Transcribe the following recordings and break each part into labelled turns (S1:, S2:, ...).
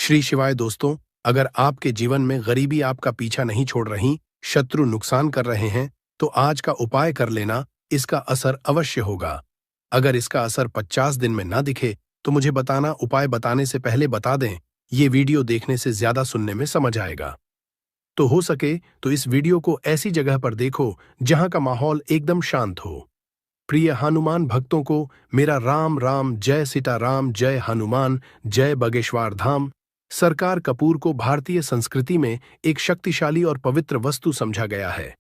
S1: श्री शिवाय दोस्तों, अगर आपके जीवन में गरीबी आपका पीछा नहीं छोड़ रही, शत्रु नुकसान कर रहे हैं, तो आज का उपाय कर लेना, इसका असर अवश्य होगा। अगर इसका असर 50 दिन में ना दिखे, तो मुझे बताना। उपाय बताने से पहले बता दें, ये वीडियो देखने से ज्यादा सुनने में समझ आएगा। तो हो सके तो इस वीडियो को ऐसी जगह पर देखो जहां का माहौल एकदम शांत हो। प्रिय हनुमान भक्तों को मेरा राम राम, जय सीताराम, जय हनुमान, जय बगेश्वर धाम। सरकार कपूर को भारतीय संस्कृति में एक शक्तिशाली और पवित्र वस्तु समझा गया है,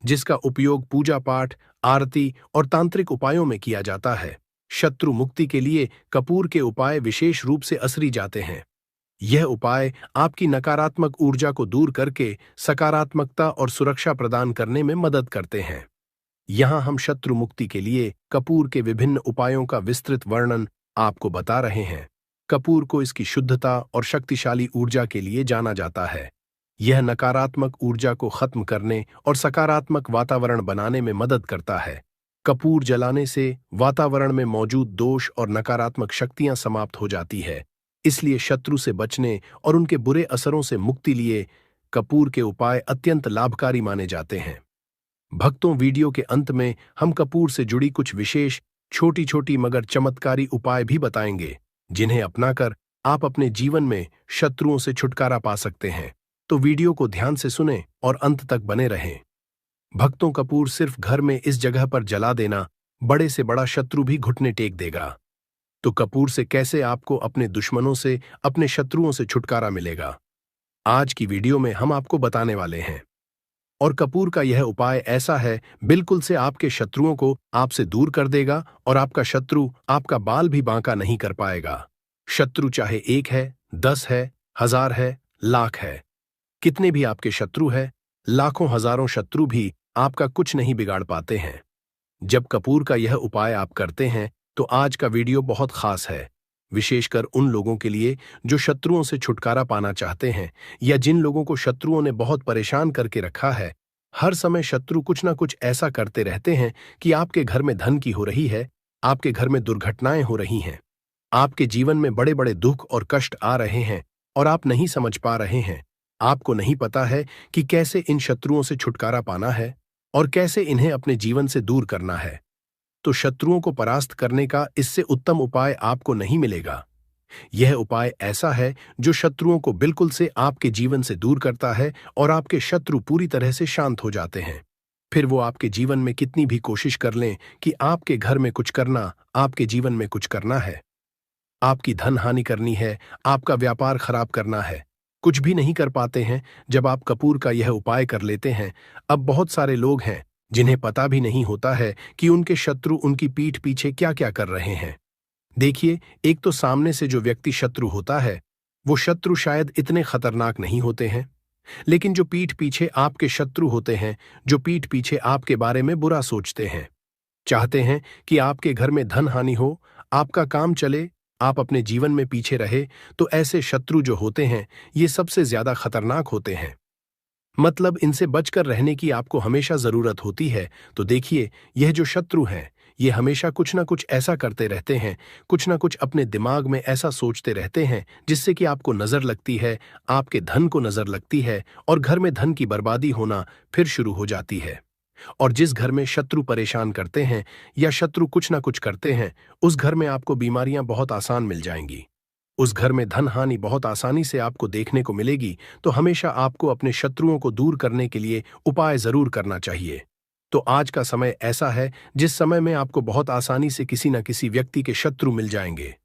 S1: जिसका उपयोग पूजा पाठ, आरती और तांत्रिक उपायों में किया जाता है। शत्रु मुक्ति के लिए कपूर के उपाय विशेष रूप से असरी जाते हैं। यह उपाय आपकी नकारात्मक ऊर्जा को दूर करके सकारात्मकता और सुरक्षा प्रदान करने में मदद करते हैं। यहाँ हम शत्रु मुक्ति के लिए कपूर के विभिन्न उपायों का विस्तृत वर्णन आपको बता रहे हैं। कपूर को इसकी शुद्धता और शक्तिशाली ऊर्जा के लिए जाना जाता है। यह नकारात्मक ऊर्जा को खत्म करने और सकारात्मक वातावरण बनाने में मदद करता है। कपूर जलाने से वातावरण में मौजूद दोष और नकारात्मक शक्तियां समाप्त हो जाती है। इसलिए शत्रु से बचने और उनके बुरे असरों से मुक्ति लिए कपूर के उपाय अत्यंत लाभकारी माने जाते हैं। भक्तों, वीडियो के अंत में हम कपूर से जुड़ी कुछ विशेष छोटी छोटी मगर चमत्कारी उपाय भी बताएंगे, जिन्हें अपनाकर आप अपने जीवन में शत्रुओं से छुटकारा पा सकते हैं। तो वीडियो को ध्यान से सुनें और अंत तक बने रहें। भक्तों, कपूर सिर्फ घर में इस जगह पर जला देना, बड़े से बड़ा शत्रु भी घुटने टेक देगा। तो कपूर से कैसे आपको अपने दुश्मनों से, अपने शत्रुओं से छुटकारा मिलेगा, आज की वीडियो में हम आपको बताने वाले हैं। और कपूर का यह उपाय ऐसा है, बिल्कुल से आपके शत्रुओं को आपसे दूर कर देगा और आपका शत्रु आपका बाल भी बांका नहीं कर पाएगा। शत्रु चाहे 1 है, 10 है, 1000 है, लाख है, कितने भी आपके शत्रु है, लाखों हजारों शत्रु भी आपका कुछ नहीं बिगाड़ पाते हैं। जब कपूर का यह उपाय आप करते हैं, तो आज का वीडियो बहुत खास है, विशेषकर उन लोगों के लिए जो शत्रुओं से छुटकारा पाना चाहते हैं, या जिन लोगों को शत्रुओं ने बहुत परेशान करके रखा है। हर समय शत्रु कुछ ना कुछ ऐसा करते रहते हैं कि आपके घर में धन की हो रही है, आपके घर में दुर्घटनाएं हो रही हैं, आपके जीवन में बड़े बड़े दुख और कष्ट आ रहे हैं और आप नहीं समझ पा रहे हैं। आपको नहीं पता है कि कैसे इन शत्रुओं से छुटकारा पाना है और कैसे इन्हें अपने जीवन से दूर करना है। तो शत्रुओं को परास्त करने का इससे उत्तम उपाय आपको नहीं मिलेगा। यह उपाय ऐसा है जो शत्रुओं को बिल्कुल से आपके जीवन से दूर करता है और आपके शत्रु पूरी तरह से शांत हो जाते हैं। फिर वो आपके जीवन में कितनी भी कोशिश कर लें कि आपके घर में कुछ करना, आपके जीवन में कुछ करना है, आपकी धन हानि करनी है, आपका व्यापार खराब करना है, कुछ भी नहीं कर पाते हैं जब आप कपूर का यह उपाय कर लेते हैं। अब बहुत सारे लोग हैं जिन्हें पता भी नहीं होता है कि उनके शत्रु उनकी पीठ पीछे क्या क्या कर रहे हैं। देखिए, एक तो सामने से जो व्यक्ति शत्रु होता है, वो शत्रु शायद इतने खतरनाक नहीं होते हैं, लेकिन जो पीठ पीछे आपके शत्रु होते हैं, जो पीठ पीछे आपके बारे में बुरा सोचते हैं, चाहते हैं कि आपके घर में धन हानि हो, आपका काम चले, आप अपने जीवन में पीछे रहे, तो ऐसे शत्रु जो होते हैं, ये सबसे ज्यादा खतरनाक होते हैं। मतलब इनसे बचकर रहने की आपको हमेशा जरूरत होती है। तो देखिए, यह जो शत्रु हैं, ये हमेशा कुछ ना कुछ ऐसा करते रहते हैं, कुछ ना कुछ अपने दिमाग में ऐसा सोचते रहते हैं जिससे कि आपको नजर लगती है, आपके धन को नजर लगती है और घर में धन की बर्बादी होना फिर शुरू हो जाती है। और जिस घर में शत्रु परेशान करते हैं या शत्रु कुछ ना कुछ करते हैं, उस घर में आपको बीमारियां बहुत आसान मिल जाएंगी, उस घर में धन हानि बहुत आसानी से आपको देखने को मिलेगी। तो हमेशा आपको अपने शत्रुओं को दूर करने के लिए उपाय जरूर करना चाहिए। तो आज का समय ऐसा है जिस समय में आपको बहुत आसानी से किसी न किसी व्यक्ति के शत्रु मिल जाएंगे।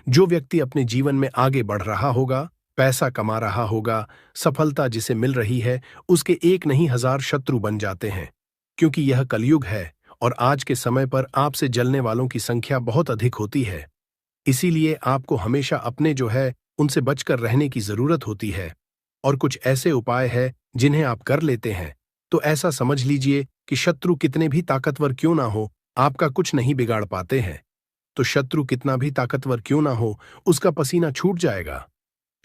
S1: जो व्यक्ति अपने जीवन में आगे बढ़ रहा होगा, पैसा कमा रहा होगा, सफलता जिसे मिल रही है, उसके 1 नहीं 1000 शत्रु बन जाते हैं, क्योंकि यह कलयुग है और आज के समय पर आपसे जलने वालों की संख्या बहुत अधिक होती है। इसीलिए आपको हमेशा अपने जो है उनसे बचकर रहने की जरूरत होती है। और कुछ ऐसे उपाय हैं जिन्हें आप कर लेते हैं, तो ऐसा समझ लीजिए कि शत्रु कितने भी ताकतवर क्यों ना हो, आपका कुछ नहीं बिगाड़ पाते हैं। तो शत्रु कितना भी ताकतवर क्यों ना हो, उसका पसीना छूट जाएगा,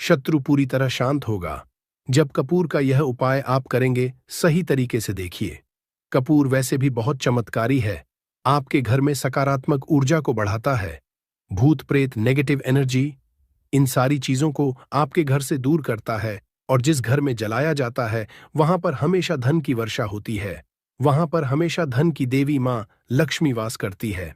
S1: शत्रु पूरी तरह शांत होगा जब कपूर का यह उपाय आप करेंगे। सही तरीके से देखिए, कपूर वैसे भी बहुत चमत्कारी है, आपके घर में सकारात्मक ऊर्जा को बढ़ाता है, भूत प्रेत, नेगेटिव एनर्जी, इन सारी चीजों को आपके घर से दूर करता है, और जिस घर में जलाया जाता है वहां पर हमेशा धन की वर्षा होती है। वहां पर हमेशा धन की देवी मां लक्ष्मी वास करती है।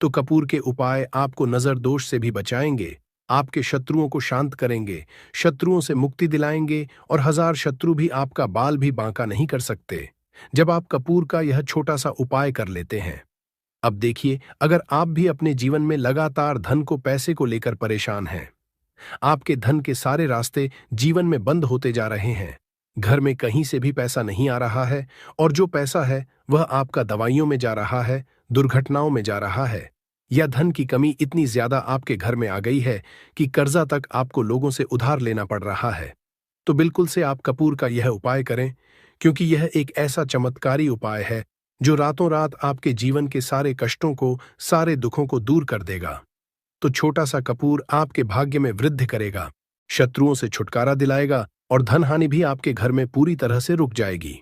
S1: तो कपूर के उपाय आपको नजर दोष से भी बचाएंगे, आपके शत्रुओं को शांत करेंगे, शत्रुओं से मुक्ति दिलाएंगे, और 1000 शत्रु भी आपका बाल भी बांका नहीं कर सकते जब आप कपूर का यह छोटा सा उपाय कर लेते हैं। अब देखिए, अगर आप भी अपने जीवन में लगातार धन को पैसे को लेकर परेशान हैं, आपके धन के सारे रास्ते जीवन में बंद होते जा रहे हैं, घर में कहीं से भी पैसा नहीं आ रहा है, और जो पैसा है वह आपका दवाइयों में जा रहा है, दुर्घटनाओं में जा रहा है, या धन की कमी इतनी ज्यादा आपके घर में आ गई है कि कर्जा तक आपको लोगों से उधार लेना पड़ रहा है, तो बिल्कुल से आप कपूर का यह उपाय करें, क्योंकि यह एक ऐसा चमत्कारी उपाय है जो रातों रात आपके जीवन के सारे कष्टों को, सारे दुखों को दूर कर देगा। तो छोटा सा कपूर आपके भाग्य में वृद्धि करेगा, शत्रुओं से छुटकारा दिलाएगा, और धन हानि भी आपके घर में पूरी तरह से रुक जाएगी।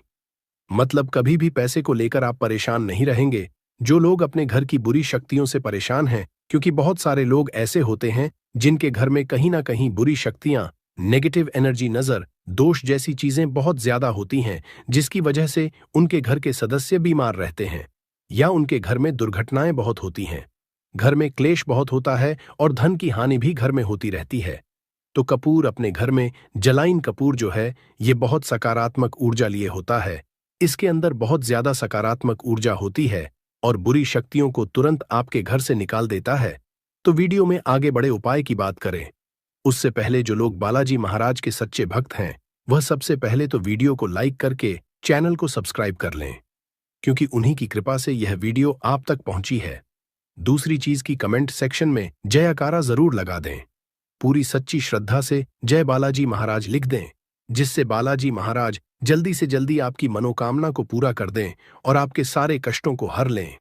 S1: मतलब कभी भी पैसे को लेकर आप परेशान नहीं रहेंगे। जो लोग अपने घर की बुरी शक्तियों से परेशान हैं, क्योंकि बहुत सारे लोग ऐसे होते हैं जिनके घर में कहीं ना कहीं बुरी शक्तियां, नेगेटिव एनर्जी, नजर दोष जैसी चीजें बहुत ज्यादा होती हैं, जिसकी वजह से उनके घर के सदस्य बीमार रहते हैं, या उनके घर में दुर्घटनाएं बहुत होती हैं, घर में क्लेश बहुत होता है, और धन की हानि भी घर में होती रहती है। तो कपूर अपने घर में, जलाइन कपूर जो है, ये बहुत सकारात्मक ऊर्जा लिए होता है। इसके अंदर बहुत ज्यादा सकारात्मक ऊर्जा होती है और बुरी शक्तियों को तुरंत आपके घर से निकाल देता है। तो वीडियो में आगे बड़े उपाय की बात करें उससे पहले जो लोग बालाजी महाराज के सच्चे भक्त हैं, वह सबसे पहले तो वीडियो को लाइक करके चैनल को सब्सक्राइब कर लें, क्योंकि उन्हीं की कृपा से यह वीडियो आप तक पहुंची है। दूसरी चीज की कमेंट सेक्शन में जयकारा जरूर लगा दें, पूरी सच्ची श्रद्धा से जय बालाजी महाराज लिख दें, जिससे बालाजी महाराज जल्दी से जल्दी आपकी मनोकामना को पूरा कर दें और आपके सारे कष्टों को हर लें।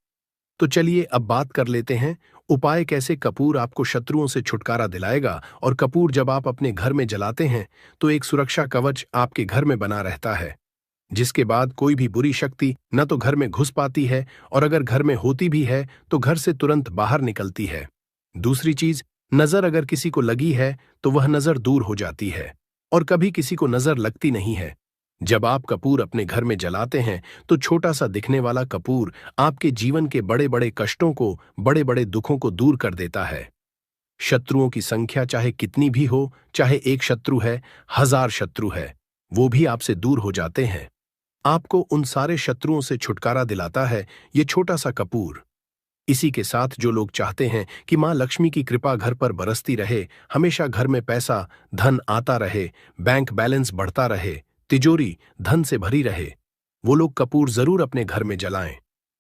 S1: तो चलिए अब बात कर लेते हैं उपाय कैसे कपूर आपको शत्रुओं से छुटकारा दिलाएगा। और कपूर जब आप अपने घर में जलाते हैं तो एक सुरक्षा कवच आपके घर में बना रहता है, जिसके बाद कोई भी बुरी शक्ति न तो घर में घुस पाती है, और अगर घर में होती भी है तो घर से तुरंत बाहर निकलती है। दूसरी चीज, नजर अगर किसी को लगी है तो वह नजर दूर हो जाती है, और कभी किसी को नजर लगती नहीं है। जब आप कपूर अपने घर में जलाते हैं तो छोटा सा दिखने वाला कपूर आपके जीवन के बड़े बड़े कष्टों को, बड़े बड़े दुखों को दूर कर देता है। शत्रुओं की संख्या चाहे कितनी भी हो, चाहे एक शत्रु है, 1000 शत्रु है, वो भी आपसे दूर हो जाते हैं। आपको उन सारे शत्रुओं से छुटकारा दिलाता है ये छोटा सा कपूर। इसी के साथ जो लोग चाहते हैं कि मां लक्ष्मी की कृपा घर पर बरसती रहे, हमेशा घर में पैसा धन आता रहे, बैंक बैलेंस बढ़ता रहे, तिजोरी धन से भरी रहे, वो लोग कपूर जरूर अपने घर में जलाएं।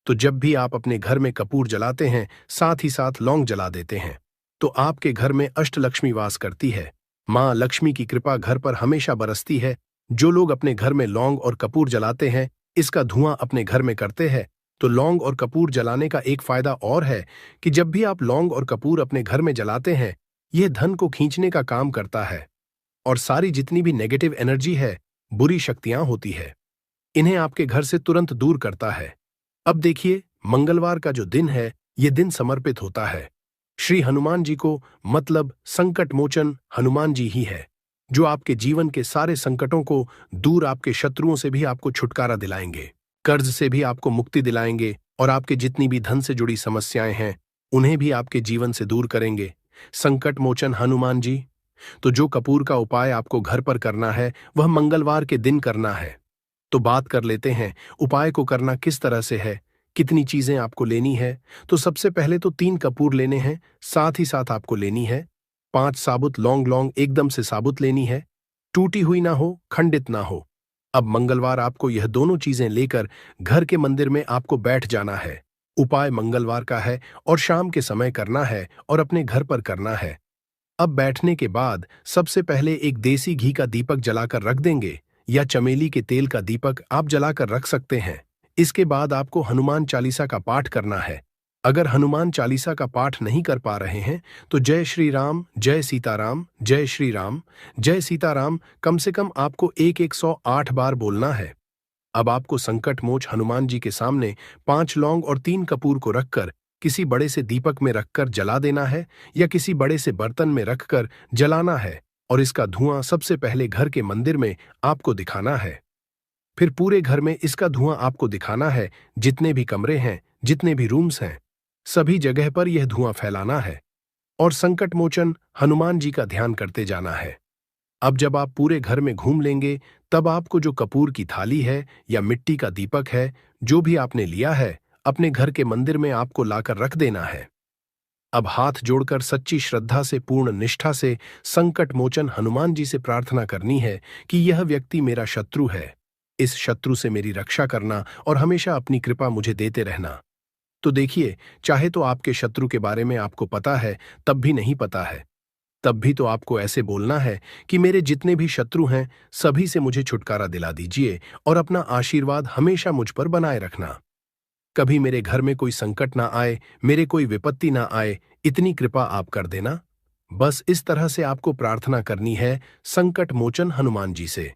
S1: तो जब भी आप अपने घर में कपूर जलाते हैं, साथ ही साथ लौंग जला देते हैं, तो आपके घर में अष्टलक्ष्मी वास करती है, मां लक्ष्मी की कृपा घर पर हमेशा बरसती है। जो लोग अपने घर में लौंग और कपूर जलाते हैं, इसका धुआं अपने घर में करते हैं, तो लौंग और कपूर जलाने का एक फायदा और है कि जब भी आप लौंग और कपूर अपने घर में जलाते हैं, यह धन को खींचने का काम करता है, और सारी जितनी भी नेगेटिव एनर्जी है, बुरी शक्तियां होती है, इन्हें आपके घर से तुरंत दूर करता है। अब देखिए, मंगलवार का जो दिन है, यह दिन समर्पित होता है श्री हनुमान जी को, मतलब संकट मोचन हनुमान जी ही है, जो आपके जीवन के सारे संकटों को दूर, आपके शत्रुओं से भी आपको छुटकारा दिलाएंगे, कर्ज से भी आपको मुक्ति दिलाएंगे, और आपके जितनी भी धन से जुड़ी समस्याएं हैं उन्हें भी आपके जीवन से दूर करेंगे संकट मोचन हनुमान जी। तो जो कपूर का उपाय आपको घर पर करना है वह मंगलवार के दिन करना है। तो बात कर लेते हैं उपाय को करना किस तरह से है, कितनी चीजें आपको लेनी है। तो सबसे पहले तो 3 कपूर लेने हैं, साथ ही साथ आपको लेनी है 5 साबुत लौंग, लौंग एकदम से साबुत लेनी है, टूटी हुई ना हो, खंडित ना हो। अब मंगलवार आपको यह दोनों चीजें लेकर घर के मंदिर में आपको बैठ जाना है। उपाय मंगलवार का है और शाम के समय करना है और अपने घर पर करना है। अब बैठने के बाद सबसे पहले एक देसी घी का दीपक जलाकर रख देंगे, या चमेली के तेल का दीपक आप जलाकर रख सकते हैं। इसके बाद आपको हनुमान चालीसा का पाठ करना है। अगर हनुमान चालीसा का पाठ नहीं कर पा रहे हैं तो जय श्री राम, जय सीताराम, जय श्री राम, जय सीताराम कम से कम आपको 108 बार बोलना है। अब आपको संकट मोच हनुमान जी के सामने 5 लौंग और 3 कपूर को रखकर किसी बड़े से दीपक में रखकर जला देना है या किसी बड़े से बर्तन में रखकर जलाना है, और इसका धुआं सबसे पहले घर के मंदिर में आपको दिखाना है। फिर पूरे घर में इसका धुआं आपको दिखाना है, जितने भी कमरे हैं, जितने भी रूम्स हैं, सभी जगह पर यह धुआं फैलाना है और संकट मोचन हनुमान जी का ध्यान करते जाना है। अब जब आप पूरे घर में घूम लेंगे, तब आपको जो कपूर की थाली है या मिट्टी का दीपक है, जो भी आपने लिया है, अपने घर के मंदिर में आपको लाकर रख देना है। अब हाथ जोड़कर सच्ची श्रद्धा से, पूर्ण निष्ठा से संकट मोचन हनुमान जी से प्रार्थना करनी है कि यह व्यक्ति मेरा शत्रु है, इस शत्रु से मेरी रक्षा करना और हमेशा अपनी कृपा मुझे देते रहना। तो देखिए, चाहे तो आपके शत्रु के बारे में आपको पता है, तब भी नहीं पता है, तब भी तो आपको ऐसे बोलना है कि मेरे जितने भी शत्रु हैं, सभी से मुझे छुटकारा दिला दीजिए और अपना आशीर्वाद हमेशा मुझ पर बनाए रखना। कभी मेरे घर में कोई संकट ना आए, मेरे कोई विपत्ति ना आए, इतनी कृपा आप कर देना। बस इस तरह से आपको प्रार्थना करनी है संकट मोचन हनुमान जी से।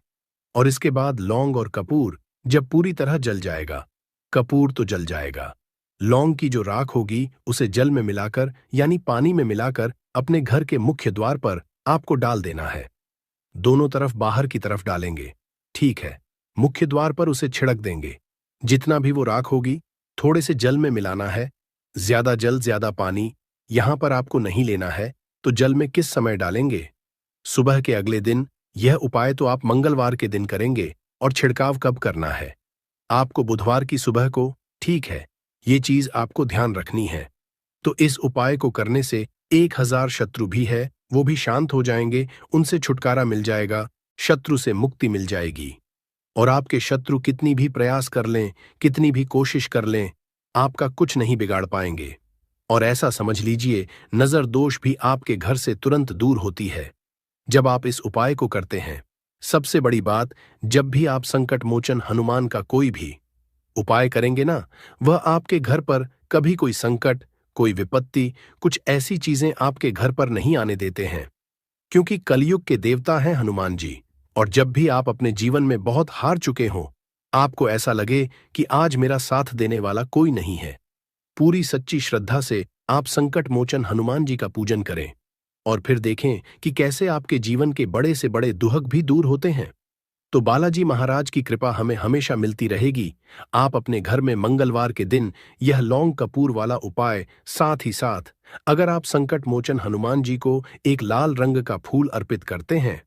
S1: और इसके बाद लौंग और कपूर जब पूरी तरह जल जाएगा, कपूर तो जल जाएगा, लौंग की जो राख होगी उसे जल में मिलाकर यानी पानी में मिलाकर अपने घर के मुख्य द्वार पर आपको डाल देना है। दोनों तरफ बाहर की तरफ डालेंगे, ठीक है। मुख्य द्वार पर उसे छिड़क देंगे। जितना भी वो राख होगी थोड़े से जल में मिलाना है। ज्यादा जल ज्यादा पानी यहां पर आपको नहीं लेना है। तो जल में किस समय डालेंगे? सुबह के अगले दिन। यह उपाय तो आप मंगलवार के दिन करेंगे। और छिड़काव कब करना है? आपको बुधवार की सुबह को, ठीक है। ये चीज आपको ध्यान रखनी है। तो इस उपाय को करने से 1000 शत्रु भी है वो भी शांत हो जाएंगे, उनसे छुटकारा मिल जाएगा, शत्रु से मुक्ति मिल जाएगी। और आपके शत्रु कितनी भी प्रयास कर लें, कितनी भी कोशिश कर लें, आपका कुछ नहीं बिगाड़ पाएंगे। और ऐसा समझ लीजिए, नजर दोष भी आपके घर से तुरंत दूर होती है जब आप इस उपाय को करते हैं। सबसे बड़ी बात, जब भी आप संकट मोचन हनुमान का कोई भी उपाय करेंगे ना, वह आपके घर पर कभी कोई संकट, कोई विपत्ति, कुछ ऐसी चीजें आपके घर पर नहीं आने देते हैं, क्योंकि कलयुग के देवता हैं हनुमान जी। और जब भी आप अपने जीवन में बहुत हार चुके हों, आपको ऐसा लगे कि आज मेरा साथ देने वाला कोई नहीं है, पूरी सच्ची श्रद्धा से आप संकट मोचन हनुमान जी का पूजन करें और फिर देखें कि कैसे आपके जीवन के बड़े से बड़े दुहक भी दूर होते हैं। तो बालाजी महाराज की कृपा हमें हमेशा मिलती रहेगी। आप अपने घर में मंगलवार के दिन यह लौंग कपूर वाला उपाय, साथ ही साथ अगर आप संकट मोचन हनुमान जी को एक लाल रंग का फूल अर्पित करते हैं,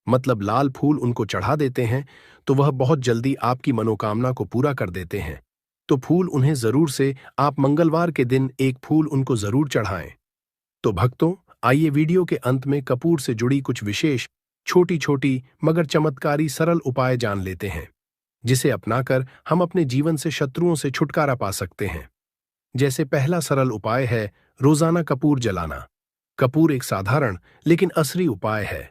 S1: मतलब लाल फूल उनको चढ़ा देते हैं, तो वह बहुत जल्दी आपकी मनोकामना को पूरा कर देते हैं। तो फूल उन्हें जरूर से आप मंगलवार के दिन एक फूल उनको जरूर चढ़ाएं। तो भक्तों, आइए वीडियो के अंत में कपूर से जुड़ी कुछ विशेष छोटी छोटी मगर चमत्कारी सरल उपाय जान लेते हैं, जिसे अपनाकर हम अपने जीवन से शत्रुओं से छुटकारा पा सकते हैं। जैसे पहला सरल उपाय है रोजाना कपूर जलाना। कपूर एक साधारण लेकिन असली उपाय है।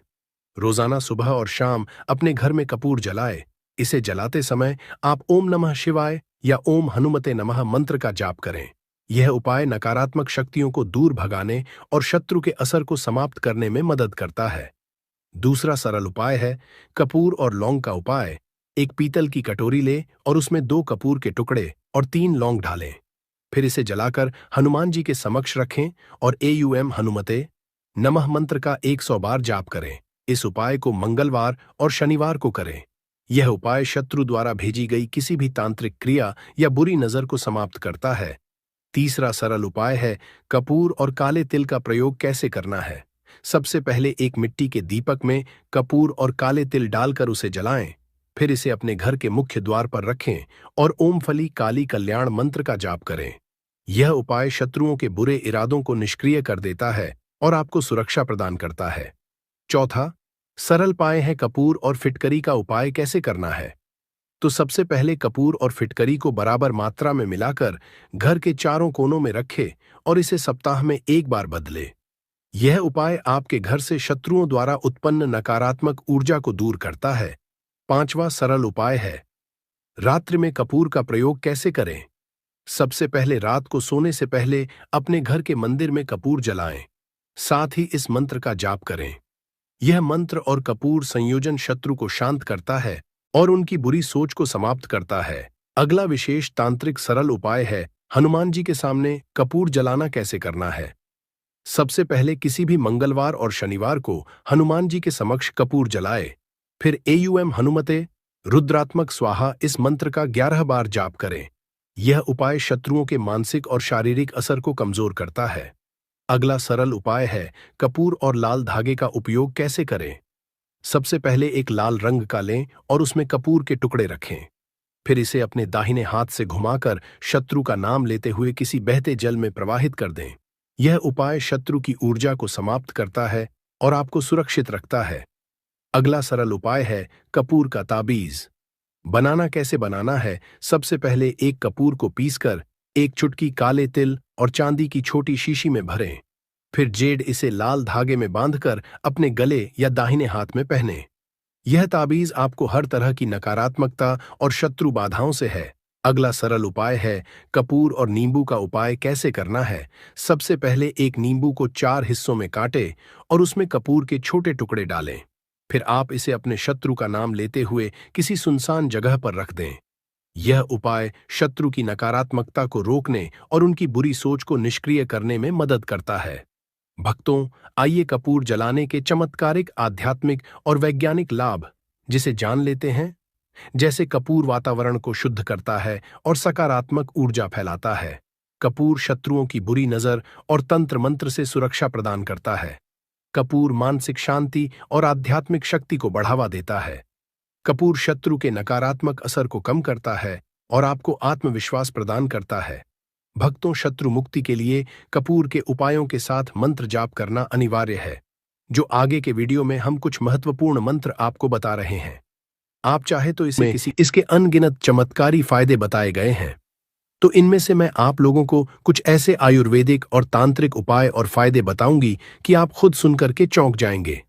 S1: रोजाना सुबह और शाम अपने घर में कपूर जलाए। इसे जलाते समय आप ओम नमः शिवाय या ओम हनुमते नमः मंत्र का जाप करें। यह उपाय नकारात्मक शक्तियों को दूर भगाने और शत्रु के असर को समाप्त करने में मदद करता है। दूसरा सरल उपाय है कपूर और लौंग का उपाय। एक पीतल की कटोरी ले और उसमें 2 कपूर के टुकड़े और 3 लौंग डालें। फिर इसे जलाकर हनुमान जी के समक्ष रखें और एयूएम हनुमते नमः मंत्र का 100 बार जाप करें। इस उपाय को मंगलवार और शनिवार को करें। यह उपाय शत्रु द्वारा भेजी गई किसी भी तांत्रिक क्रिया या बुरी नजर को समाप्त करता है। तीसरा सरल उपाय है कपूर और काले तिल का प्रयोग कैसे करना है। सबसे पहले एक मिट्टी के दीपक में कपूर और काले तिल डालकर उसे जलाएं। फिर इसे अपने घर के मुख्य द्वार पर रखें और ओम फली काली कल्याण मंत्र का जाप करें। यह उपाय शत्रुओं के बुरे इरादों को निष्क्रिय कर देता है और आपको सुरक्षा प्रदान करता है। चौथा सरल उपाय है कपूर और फिटकरी का उपाय कैसे करना है। तो सबसे पहले कपूर और फिटकरी को बराबर मात्रा में मिलाकर घर के चारों कोनों में रखें और इसे सप्ताह में 1 बार बदले। यह उपाय आपके घर से शत्रुओं द्वारा उत्पन्न नकारात्मक ऊर्जा को दूर करता है। पांचवा सरल उपाय है रात्रि में कपूर का प्रयोग कैसे करें। सबसे पहले रात को सोने से पहले अपने घर के मंदिर में कपूर जलाएं। साथ ही इस मंत्र का जाप करें। यह मंत्र और कपूर संयोजन शत्रु को शांत करता है और उनकी बुरी सोच को समाप्त करता है। अगला विशेष तांत्रिक सरल उपाय है हनुमान जी के सामने कपूर जलाना कैसे करना है। सबसे पहले किसी भी मंगलवार और शनिवार को हनुमान जी के समक्ष कपूर जलाए। फिर एयुएम हनुमते रुद्रात्मक स्वाहा इस मंत्र का 11 बार जाप करें। यह उपाय शत्रुओं के मानसिक और शारीरिक असर को कमजोर करता है। अगला सरल उपाय है कपूर और लाल धागे का उपयोग कैसे करें। सबसे पहले एक लाल रंग का लें और उसमें कपूर के टुकड़े रखें। फिर इसे अपने दाहिने हाथ से घुमाकर शत्रु का नाम लेते हुए किसी बहते जल में प्रवाहित कर दें। यह उपाय शत्रु की ऊर्जा को समाप्त करता है और आपको सुरक्षित रखता है। अगला सरल उपाय है कपूर का ताबीज। बनाना कैसे बनाना है। सबसे पहले एक कपूर को पीसकर एक चुटकी काले तिल और चांदी की छोटी शीशी में भरें। फिर जेड इसे लाल धागे में बांधकर अपने गले या दाहिने हाथ में पहने। यह ताबीज आपको हर तरह की नकारात्मकता और शत्रु बाधाओं से है। अगला सरल उपाय है कपूर और नींबू का उपाय कैसे करना है। सबसे पहले एक नींबू को 4 हिस्सों में काटें और उसमें कपूर के छोटे टुकड़े डालें। फिर आप इसे अपने शत्रु का नाम लेते हुए किसी सुनसान जगह पर रख दें। यह उपाय शत्रु की नकारात्मकता को रोकने और उनकी बुरी सोच को निष्क्रिय करने में मदद करता है। भक्तों, आइए कपूर जलाने के चमत्कारिक आध्यात्मिक और वैज्ञानिक लाभ जिसे जान लेते हैं। जैसे कपूर वातावरण को शुद्ध करता है और सकारात्मक ऊर्जा फैलाता है। कपूर शत्रुओं की बुरी नजर और तंत्र मंत्र से सुरक्षा प्रदान करता है। कपूर मानसिक शांति और आध्यात्मिक शक्ति को बढ़ावा देता है। कपूर शत्रु के नकारात्मक असर को कम करता है और आपको आत्मविश्वास प्रदान करता है। भक्तों, शत्रु मुक्ति के लिए कपूर के उपायों के साथ मंत्र जाप करना अनिवार्य है। जो आगे के वीडियो में हम कुछ महत्वपूर्ण मंत्र आपको बता रहे हैं। आप चाहे तो इसके अनगिनत चमत्कारी फायदे बताए गए हैं। तो इनमें से मैं आप लोगों को कुछ ऐसे आयुर्वेदिक और तांत्रिक उपाय और फायदे बताऊंगी कि आप खुद सुनकर के चौंक जाएंगे।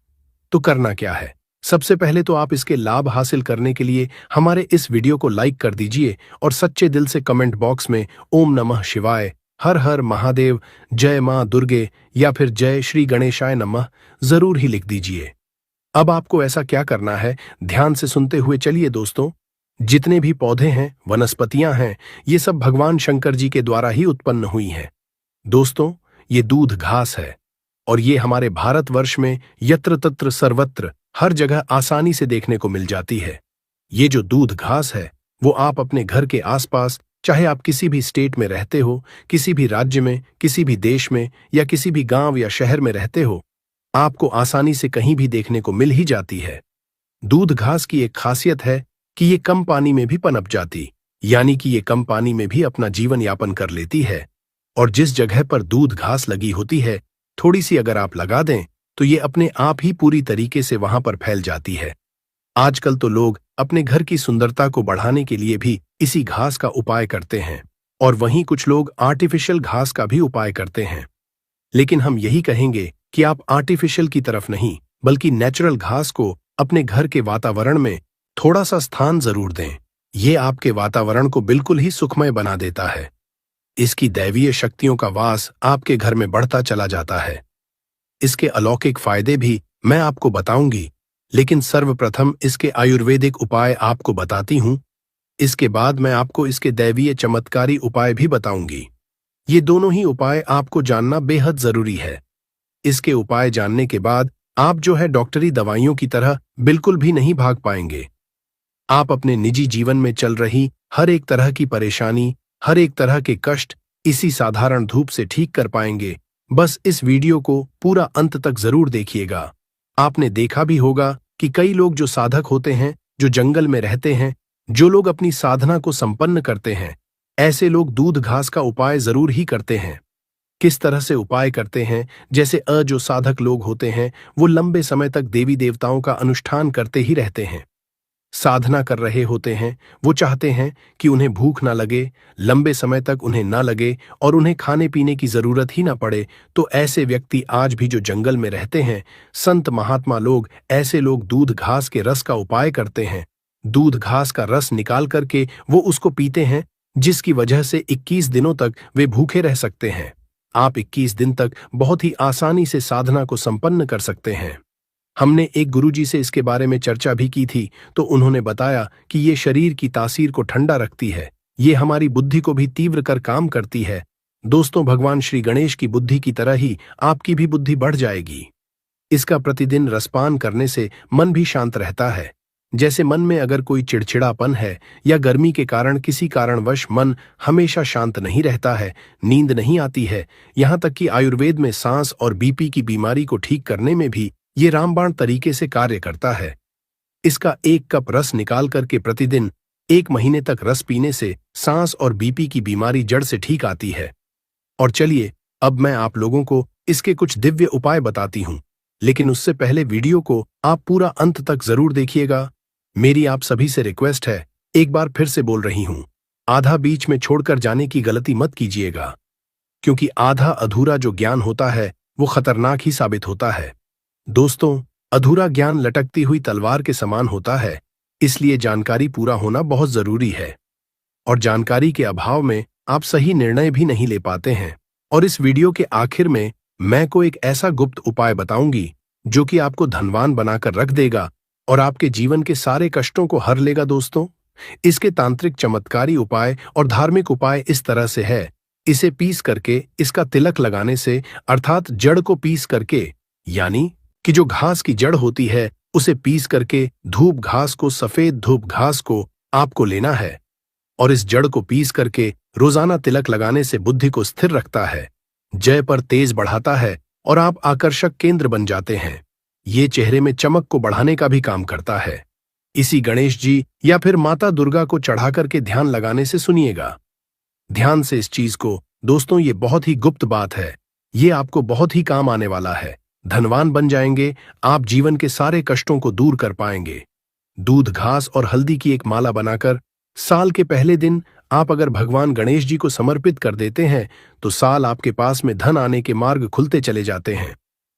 S1: तो करना क्या है। सबसे पहले तो आप इसके लाभ हासिल करने के लिए हमारे इस वीडियो को लाइक कर दीजिए और सच्चे दिल से कमेंट बॉक्स में ओम नमः शिवाय, हर हर महादेव, जय मां दुर्गे या फिर जय श्री गणेशाय नमः जरूर ही लिख दीजिए। अब आपको ऐसा क्या करना है, ध्यान से सुनते हुए चलिए दोस्तों। जितने भी पौधे हैं, वनस्पतियां हैं, ये सब भगवान शंकर जी के द्वारा ही उत्पन्न हुई हैं। दोस्तों, ये दूध घास है और ये हमारे भारतवर्ष में यत्र तत्र सर्वत्र हर जगह आसानी से देखने को मिल जाती है। ये जो दूध घास है वो आप अपने घर के आसपास, चाहे आप किसी भी स्टेट में रहते हो, किसी भी राज्य में, किसी भी देश में या किसी भी गांव या शहर में रहते हो, आपको आसानी से कहीं भी देखने को मिल ही जाती है। दूध घास की एक खासियत है कि ये कम पानी में भी पनप जाती, यानी कि ये कम पानी में भी अपना जीवन यापन कर लेती है। और जिस जगह पर दूध घास लगी होती है, थोड़ी सी अगर आप लगा दें तो ये अपने आप ही पूरी तरीके से वहां पर फैल जाती है। आजकल तो लोग अपने घर की सुंदरता को बढ़ाने के लिए भी इसी घास का उपाय करते हैं और वहीं कुछ लोग आर्टिफिशियल घास का भी उपाय करते हैं। लेकिन हम यही कहेंगे कि आप आर्टिफिशियल की तरफ नहीं, बल्कि नेचुरल घास को अपने घर के वातावरण में थोड़ा सा स्थान जरूर दें। ये आपके वातावरण को बिल्कुल ही सुखमय बना देता है। इसकी दैवीय शक्तियों का वास आपके घर में बढ़ता चला जाता है। इसके अलौकिक फायदे भी मैं आपको बताऊंगी, लेकिन सर्वप्रथम इसके आयुर्वेदिक उपाय आपको बताती हूं। इसके बाद मैं आपको इसके दैवीय चमत्कारी उपाय भी बताऊंगी। ये दोनों ही उपाय आपको जानना बेहद जरूरी है। इसके उपाय जानने के बाद आप जो है डॉक्टरी दवाइयों की तरह बिल्कुल भी नहीं भाग पाएंगे। आप अपने निजी जीवन में चल रही हर एक तरह की परेशानी, हर एक तरह के कष्ट इसी साधारण धूप से ठीक कर पाएंगे। बस इस वीडियो को पूरा अंत तक जरूर देखिएगा। आपने देखा भी होगा कि कई लोग जो साधक होते हैं, जो जंगल में रहते हैं, जो लोग अपनी साधना को संपन्न करते हैं, ऐसे लोग दूध घास का उपाय जरूर ही करते हैं। किस तरह से उपाय करते हैं, जैसे जो साधक लोग होते हैं वो लंबे समय तक देवी देवताओं का अनुष्ठान करते ही रहते हैं, साधना कर रहे होते हैं। वो चाहते हैं कि उन्हें भूख ना लगे, लंबे समय तक उन्हें ना लगे और उन्हें खाने पीने की जरूरत ही ना पड़े। तो ऐसे व्यक्ति आज भी जो जंगल में रहते हैं, संत महात्मा लोग, ऐसे लोग दूध घास के रस का उपाय करते हैं। दूध घास का रस निकाल करके वो उसको पीते हैं, जिसकी वजह से 21 दिनों तक वे भूखे रह सकते हैं। आप 21 दिन तक बहुत ही आसानी से साधना को संपन्न कर सकते हैं। हमने एक गुरुजी से इसके बारे में चर्चा भी की थी, तो उन्होंने बताया कि ये शरीर की तासीर को ठंडा रखती है, ये हमारी बुद्धि को भी तीव्र कर काम करती है। दोस्तों, भगवान श्री गणेश की बुद्धि की तरह ही आपकी भी बुद्धि बढ़ जाएगी। इसका प्रतिदिन रसपान करने से मन भी शांत रहता है। जैसे मन में अगर कोई चिड़चिड़ापन है या गर्मी के कारण किसी कारणवश मन हमेशा शांत नहीं रहता है, नींद नहीं आती है, यहाँ तक कि आयुर्वेद में सांस और बीपी की बीमारी को ठीक करने में भी ये रामबाण तरीके से कार्य करता है। इसका 1 कप रस निकाल करके प्रतिदिन 1 महीने तक रस पीने से सांस और बीपी की बीमारी जड़ से ठीक आती है। और चलिए, अब मैं आप लोगों को इसके कुछ दिव्य उपाय बताती हूँ, लेकिन उससे पहले वीडियो को आप पूरा अंत तक जरूर देखिएगा। मेरी आप सभी से रिक्वेस्ट है, एक बार फिर से बोल रही हूं, आधा बीच में छोड़कर जाने की गलती मत कीजिएगा, क्योंकि आधा अधूरा जो ज्ञान होता है वो खतरनाक ही साबित होता है। दोस्तों, अधूरा ज्ञान लटकती हुई तलवार के समान होता है, इसलिए जानकारी पूरा होना बहुत जरूरी है। और जानकारी के अभाव में आप सही निर्णय भी नहीं ले पाते हैं। और इस वीडियो के आखिर में मैं को एक ऐसा गुप्त उपाय बताऊंगी जो कि आपको धनवान बनाकर रख देगा और आपके जीवन के सारे कष्टों को हर लेगा। दोस्तों, इसके तांत्रिक चमत्कारी उपाय और धार्मिक उपाय इस तरह से है। इसे पीस करके इसका तिलक लगाने से, अर्थात जड़ को पीस करके, यानी कि जो घास की जड़ होती है उसे पीस करके धूप घास को, सफेद धूप घास को आपको लेना है और इस जड़ को पीस करके रोजाना तिलक लगाने से बुद्धि को स्थिर रखता है, जय पर तेज बढ़ाता है और आप आकर्षक केंद्र बन जाते हैं। ये चेहरे में चमक को बढ़ाने का भी काम करता है। इसी गणेश जी या फिर माता दुर्गा को चढ़ा करके ध्यान लगाने से सुनिएगा ध्यान से इस चीज को। दोस्तों, ये बहुत ही गुप्त बात है, ये आपको बहुत ही काम आने वाला है। धनवान बन जाएंगे आप, जीवन के सारे कष्टों को दूर कर पाएंगे। दूध, घास और हल्दी की एक माला बनाकर साल के पहले दिन आप अगर भगवान गणेश जी को समर्पित कर देते हैं तो साल आपके पास में धन आने के मार्ग खुलते चले जाते हैं।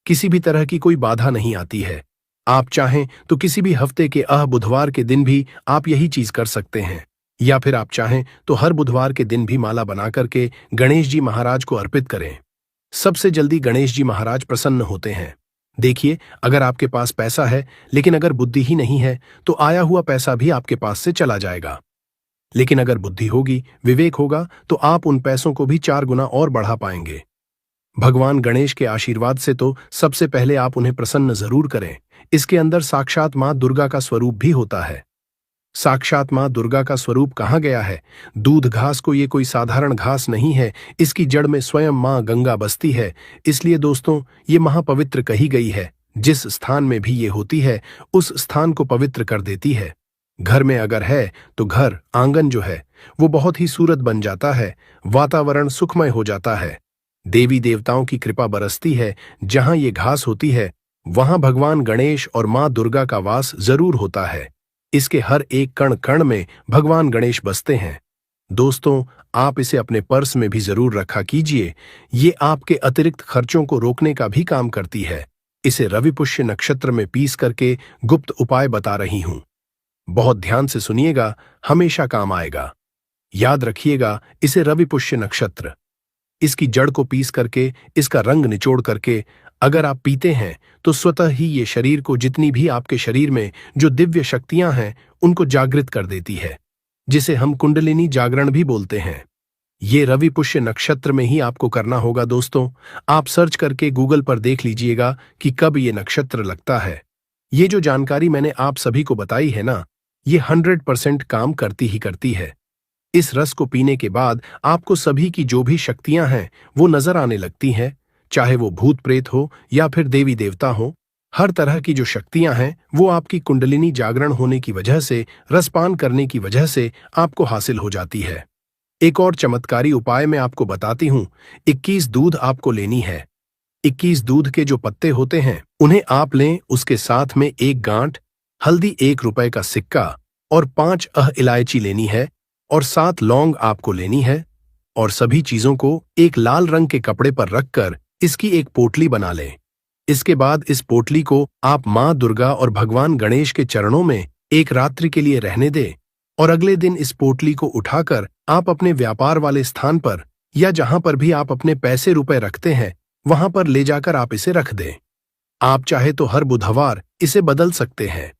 S1: किसी भी तरह की कोई बाधा नहीं आती है। आप चाहें तो किसी भी हफ्ते के बुधवार के दिन भी आप यही चीज कर सकते हैं, या फिर आप चाहें तो हर बुधवार के दिन भी माला बना करके गणेश जी महाराज को अर्पित करें। सबसे जल्दी गणेश जी महाराज प्रसन्न होते हैं। देखिए, अगर आपके पास पैसा है लेकिन अगर बुद्धि ही नहीं है तो आया हुआ पैसा भी आपके पास से चला जाएगा। लेकिन अगर बुद्धि होगी, विवेक होगा, तो आप उन पैसों को भी 4 गुना और बढ़ा पाएंगे। भगवान गणेश के आशीर्वाद से तो सबसे पहले आप उन्हें प्रसन्न जरूर करें। इसके अंदर साक्षात मां दुर्गा का स्वरूप भी होता है। साक्षात मां दुर्गा का स्वरूप कहाँ गया है? दूध घास को ये कोई साधारण घास नहीं है, इसकी जड़ में स्वयं मां गंगा बसती है। इसलिए दोस्तों, ये महापवित्र कही गई है। जिस स्थान में भी ये होती है उस स्थान को पवित्र कर देती है। घर में अगर है तो घर, आंगन जो है वो बहुत ही सूरत बन जाता है, वातावरण सुखमय हो जाता है। देवी देवताओं की कृपा बरसती है। जहां ये घास होती है वहां भगवान गणेश और मां दुर्गा का वास जरूर होता है। इसके हर एक कण कण में भगवान गणेश बसते हैं। दोस्तों, आप इसे अपने पर्स में भी जरूर रखा कीजिए। ये आपके अतिरिक्त खर्चों को रोकने का भी काम करती है। इसे रवि पुष्य नक्षत्र में पीस करके गुप्त उपाय बता रही हूं, बहुत ध्यान से सुनिएगा, हमेशा काम आएगा। याद रखिएगा, इसे रवि पुष्य नक्षत्र, इसकी जड़ को पीस करके, इसका रंग निचोड़ करके अगर आप पीते हैं तो स्वतः ही ये शरीर को, जितनी भी आपके शरीर में जो दिव्य शक्तियां हैं उनको जागृत कर देती है, जिसे हम कुंडलिनी जागरण भी बोलते हैं। ये रवि पुष्य नक्षत्र में ही आपको करना होगा। दोस्तों, आप सर्च करके गूगल पर देख लीजिएगा कि कब ये नक्षत्र लगता है। ये जो जानकारी मैंने आप सभी को बताई है ना, ये 100% काम करती ही करती है। इस रस को पीने के बाद आपको सभी की जो भी शक्तियां हैं वो नजर आने लगती हैं, चाहे वो भूत प्रेत हो या फिर देवी देवता हो। हर तरह की जो शक्तियां हैं वो आपकी कुंडलिनी जागरण होने की वजह से, रसपान करने की वजह से आपको हासिल हो जाती है। एक और चमत्कारी उपाय मैं आपको बताती हूं। 21 दूध आपको लेनी है। 21 दूध के जो पत्ते होते हैं उन्हें आप लें, उसके साथ में 1 गांठ हल्दी, 1 रुपए का सिक्का और 5 इलायची लेनी है और 7 लौंग आपको लेनी है। और सभी चीजों को एक लाल रंग के कपड़े पर रखकर इसकी एक पोटली बना लें। इसके बाद इस पोटली को आप मां दुर्गा और भगवान गणेश के चरणों में एक रात्रि के लिए रहने दें और अगले दिन इस पोटली को उठाकर आप अपने व्यापार वाले स्थान पर या जहां पर भी आप अपने पैसे रुपए रखते हैं वहां पर ले जाकर आप इसे रख दें। आप चाहे तो हर बुधवार इसे बदल सकते हैं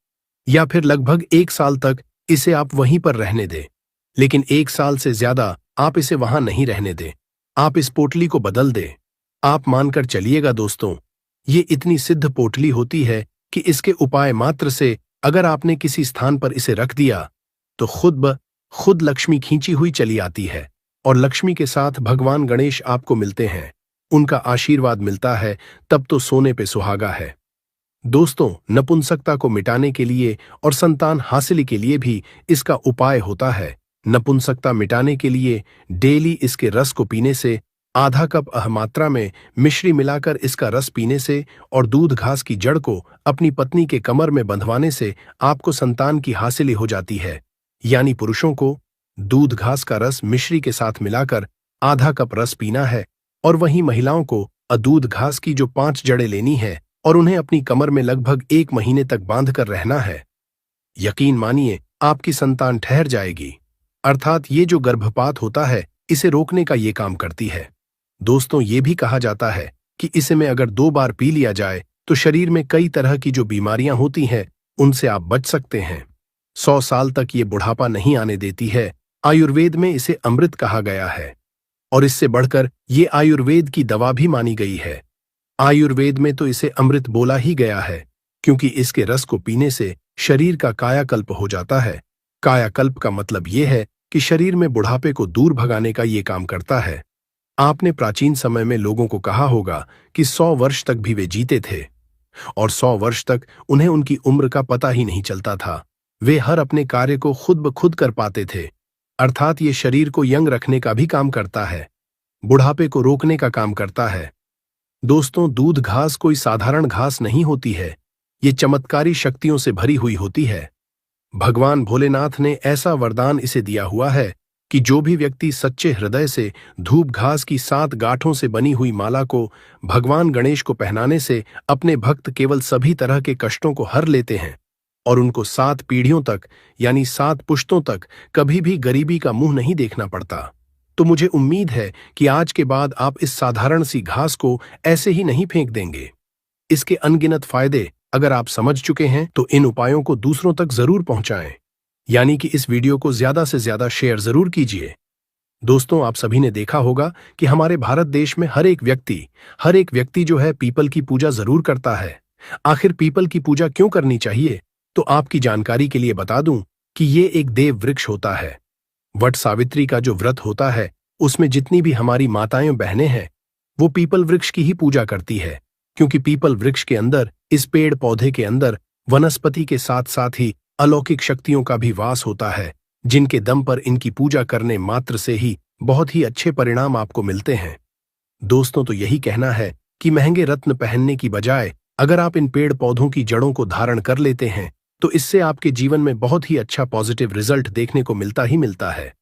S1: या फिर लगभग 1 साल तक इसे आप वहीं पर रहने दें। लेकिन 1 साल से ज्यादा आप इसे वहां नहीं रहने दें। आप इस पोटली को बदल दें। आप मानकर चलिएगा दोस्तों, ये इतनी सिद्ध पोटली होती है कि इसके उपाय मात्र से अगर आपने किसी स्थान पर इसे रख दिया तो खुद ब खुद लक्ष्मी खींची हुई चली आती है और लक्ष्मी के साथ भगवान गणेश आपको मिलते हैं। उनका आशीर्वाद मिलता है, तब तो सोने पे सुहागा है। दोस्तों, नपुंसकता को मिटाने के लिए और संतान हासिल के लिए भी इसका उपाय होता है। नपुंसकता मिटाने के लिए डेली इसके रस को पीने से, आधा कप अहमात्रा में मिश्री मिलाकर इसका रस पीने से और दूध घास की जड़ को अपनी पत्नी के कमर में बंधवाने से आपको संतान की हासिल हो जाती है। यानी पुरुषों को दूध घास का रस मिश्री के साथ मिलाकर आधा कप रस पीना है और वहीं महिलाओं को दूध घास की जो 5 जड़ें लेनी है और उन्हें अपनी कमर में लगभग 1 महीने तक बांधकर रहना है। यकीन मानिए, आपकी संतान ठहर जाएगी। अर्थात ये जो गर्भपात होता है, इसे रोकने का ये काम करती है। दोस्तों, ये भी कहा जाता है कि इसे में अगर 2 बार पी लिया जाए तो शरीर में कई तरह की जो बीमारियां होती हैं उनसे आप बच सकते हैं। 100 साल तक ये बुढ़ापा नहीं आने देती है। आयुर्वेद में इसे अमृत कहा गया है और इससे बढ़कर ये आयुर्वेद की दवा भी मानी गई है। आयुर्वेद में तो इसे अमृत बोला ही गया है, क्योंकि इसके रस को पीने से शरीर का कायाकल्प हो जाता है। कायाकल्प का मतलब ये है कि शरीर में बुढ़ापे को दूर भगाने का ये काम करता है। आपने प्राचीन समय में लोगों को कहा होगा कि 100 वर्ष तक भी वे जीते थे और 100 वर्ष तक उन्हें उनकी उम्र का पता ही नहीं चलता था। वे हर अपने कार्य को खुद ब खुद कर पाते थे। अर्थात ये शरीर को यंग रखने का भी काम करता है, बुढ़ापे को रोकने का काम करता है। दोस्तों, दूध घास कोई साधारण घास नहीं होती है। ये चमत्कारी शक्तियों से भरी हुई होती है। भगवान भोलेनाथ ने ऐसा वरदान इसे दिया हुआ है कि जो भी व्यक्ति सच्चे हृदय से धूप घास की 7 गांठों से बनी हुई माला को भगवान गणेश को पहनाने से अपने भक्त केवल सभी तरह के कष्टों को हर लेते हैं और उनको 7 पीढ़ियों तक यानी 7 पुश्तों तक कभी भी गरीबी का मुंह नहीं देखना पड़ता। तो मुझे उम्मीद है कि आज के बाद आप इस साधारण सी घास को ऐसे ही नहीं फेंक देंगे। इसके अनगिनत फायदे अगर आप समझ चुके हैं तो इन उपायों को दूसरों तक जरूर पहुंचाएं, यानी कि इस वीडियो को ज्यादा से ज्यादा शेयर जरूर कीजिए। दोस्तों, आप सभी ने देखा होगा कि हमारे भारत देश में हर एक व्यक्ति जो है पीपल की पूजा जरूर करता है। आखिर पीपल की पूजा क्यों करनी चाहिए? तो आपकी जानकारी के लिए बता दूं कि ये एक देव वृक्ष होता है। वट सावित्री का जो व्रत होता है उसमें जितनी भी हमारी माताएं बहनें हैं वो पीपल वृक्ष की ही पूजा करती है, क्योंकि पीपल वृक्ष के अंदर, इस पेड़ पौधे के अंदर वनस्पति के साथ साथ ही अलौकिक शक्तियों का भी वास होता है, जिनके दम पर इनकी पूजा करने मात्र से ही बहुत ही अच्छे परिणाम आपको मिलते हैं। दोस्तों, तो यही कहना है कि महंगे रत्न पहनने की बजाय अगर आप इन पेड़ पौधों की जड़ों को धारण कर लेते हैं तो इससे आपके जीवन में बहुत ही अच्छा पॉजिटिव रिजल्ट देखने को मिलता ही मिलता है।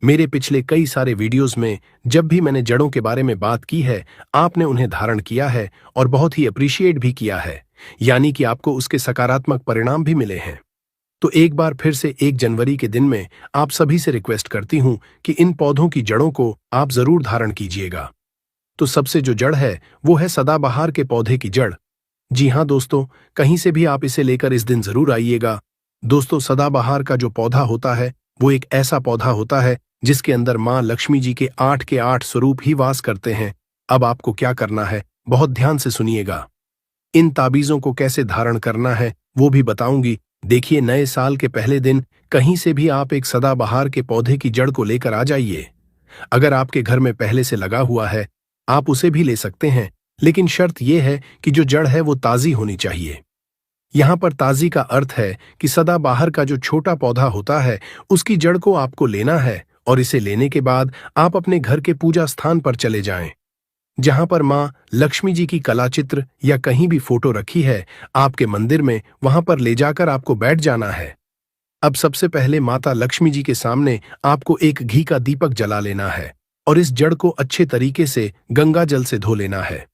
S1: मेरे पिछले कई सारे वीडियोस में जब भी मैंने जड़ों के बारे में बात की है, आपने उन्हें धारण किया है और बहुत ही अप्रिशिएट भी किया है, यानी कि आपको उसके सकारात्मक परिणाम भी मिले हैं। तो एक बार फिर से 1 जनवरी के दिन में आप सभी से रिक्वेस्ट करती हूं कि इन पौधों की जड़ों को आप जरूर धारण कीजिएगा। तो सबसे जो जड़ है वो है सदाबहार के पौधे की जड़। जी हाँ दोस्तों, कहीं से भी आप इसे लेकर इस दिन जरूर आइएगा। दोस्तों, सदाबहार का जो पौधा होता है वो एक ऐसा पौधा होता है जिसके अंदर मां लक्ष्मी जी के 8 स्वरूप ही वास करते हैं। अब आपको क्या करना है, बहुत ध्यान से सुनिएगा। इन ताबीजों को कैसे धारण करना है वो भी बताऊंगी। देखिए, नए साल के पहले दिन कहीं से भी आप एक सदाबहार के पौधे की जड़ को लेकर आ जाइए। अगर आपके घर में पहले से लगा हुआ है आप उसे भी ले सकते हैं, लेकिन शर्त यह है कि जो जड़ है वो ताजी होनी चाहिए। यहां पर ताजी का अर्थ है कि सदाबहार का जो छोटा पौधा होता है उसकी जड़ को आपको लेना है और इसे लेने के बाद आप अपने घर के पूजा स्थान पर चले जाएं। जहां पर मां लक्ष्मी जी की कलाचित्र या कहीं भी फोटो रखी है आपके मंदिर में, वहां पर ले जाकर आपको बैठ जाना है। अब सबसे पहले माता लक्ष्मी जी के सामने आपको एक घी का दीपक जला लेना है और इस जड़ को अच्छे तरीके से गंगा जल से धो लेना है।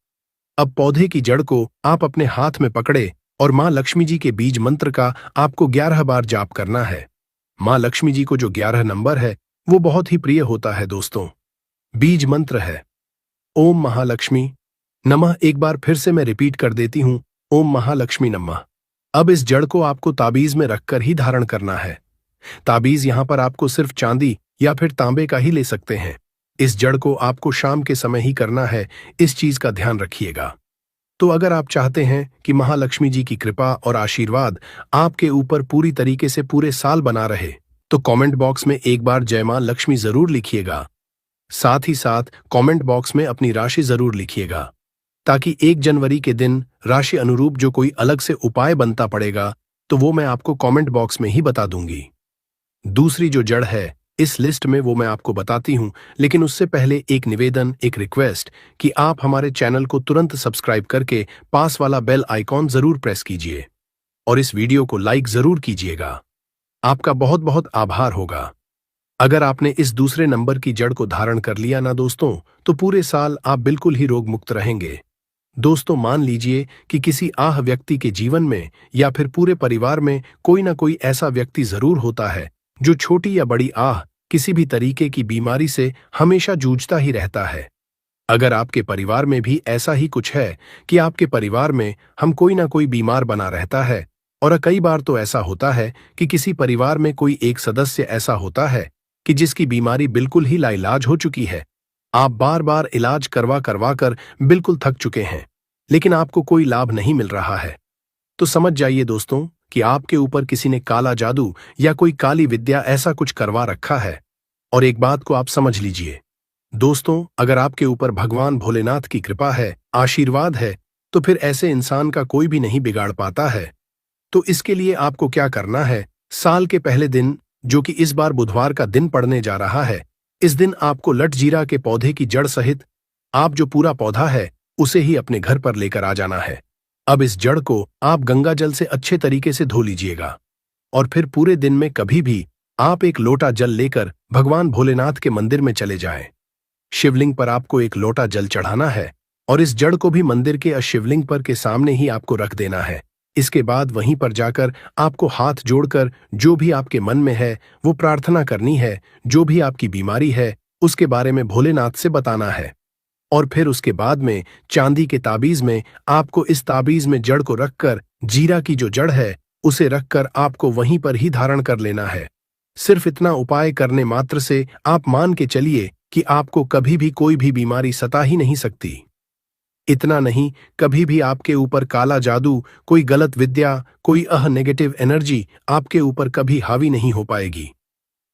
S1: अब पौधे की जड़ को आप अपने हाथ में पकड़े और मां लक्ष्मी जी के बीज मंत्र का आपको 11 बार जाप करना है। मां लक्ष्मी जी को जो 11 नंबर है वो बहुत ही प्रिय होता है दोस्तों। बीज मंत्र है ओम महालक्ष्मी नमः। एक बार फिर से मैं रिपीट कर देती हूं, ओम महालक्ष्मी नमः। अब इस जड़ को आपको ताबीज में रखकर ही धारण करना है। ताबीज यहां पर आपको सिर्फ चांदी या फिर तांबे का ही ले सकते हैं। इस जड़ को आपको शाम के समय ही करना है, इस चीज का ध्यान रखिएगा। तो अगर आप चाहते हैं कि महालक्ष्मी जी की कृपा और आशीर्वाद आपके ऊपर पूरी तरीके से पूरे साल बना रहे, तो कमेंट बॉक्स में एक बार जय मां लक्ष्मी जरूर लिखिएगा। साथ ही साथ कमेंट बॉक्स में अपनी राशि जरूर लिखिएगा, ताकि 1 जनवरी के दिन राशि अनुरूप जो कोई अलग से उपाय बनता पड़ेगा तो वो मैं आपको कमेंट बॉक्स में ही बता दूंगी। दूसरी जो जड़ है इस लिस्ट में वो मैं आपको बताती हूं, लेकिन उससे पहले एक निवेदन, एक रिक्वेस्ट कि आप हमारे चैनल को तुरंत सब्सक्राइब करके पास वाला बेल आइकॉन जरूर प्रेस कीजिए और इस वीडियो को लाइक जरूर कीजिएगा। आपका बहुत बहुत आभार होगा। अगर आपने इस दूसरे नंबर की जड़ को धारण कर लिया ना दोस्तों, तो पूरे साल आप बिल्कुल ही रोग मुक्त रहेंगे। दोस्तों, मान लीजिए कि किसी आह व्यक्ति के जीवन में या फिर पूरे परिवार में कोई ना कोई ऐसा व्यक्ति जरूर होता है जो छोटी या बड़ी आह, किसी भी तरीके की बीमारी से हमेशा जूझता ही रहता है। अगर आपके परिवार में भी ऐसा ही कुछ है कि आपके परिवार में हम कोई ना कोई बीमार बना रहता है, और कई बार तो ऐसा होता है कि किसी परिवार में कोई एक सदस्य ऐसा होता है कि जिसकी बीमारी बिल्कुल ही लाइलाज हो चुकी है। आप बार बार इलाज करवा करवा कर बिल्कुल थक चुके हैं, लेकिन आपको कोई लाभ नहीं मिल रहा है, तो समझ जाइए दोस्तों कि आपके ऊपर किसी ने काला जादू या कोई काली विद्या ऐसा कुछ करवा रखा है। और एक बात को आप समझ लीजिए दोस्तों, अगर आपके ऊपर भगवान भोलेनाथ की कृपा है, आशीर्वाद है, तो फिर ऐसे इंसान का कोई भी नहीं बिगाड़ पाता है। तो इसके लिए आपको क्या करना है, साल के पहले दिन, जो कि इस बार बुधवार का दिन पड़ने जा रहा है, इस दिन आपको लटजीरा के पौधे की जड़ सहित आप जो पूरा पौधा है उसे ही अपने घर पर लेकर आ जाना है। अब इस जड़ को आप गंगा जल से अच्छे तरीके से धो लीजिएगा और फिर पूरे दिन में कभी भी आप एक लोटा जल लेकर भगवान भोलेनाथ के मंदिर में चले जाएं। शिवलिंग पर आपको एक लोटा जल चढ़ाना है और इस जड़ को भी मंदिर के शिवलिंग पर के सामने ही आपको रख देना है। इसके बाद वहीं पर जाकर आपको हाथ जोड़कर जो भी आपके मन में है वो प्रार्थना करनी है, जो भी आपकी बीमारी है उसके बारे में भोलेनाथ से बताना है। और फिर उसके बाद में चांदी के ताबीज में आपको इस ताबीज में जड़ को रखकर, जीरा की जो जड़ है उसे रखकर आपको वहीं पर ही धारण कर लेना है। सिर्फ इतना उपाय करने मात्र से आप मान के चलिए कि आपको कभी भी कोई भी बीमारी सता ही नहीं सकती। इतना नहीं, कभी भी आपके ऊपर काला जादू, कोई गलत विद्या, कोई नेगेटिव एनर्जी आपके ऊपर कभी हावी नहीं हो पाएगी।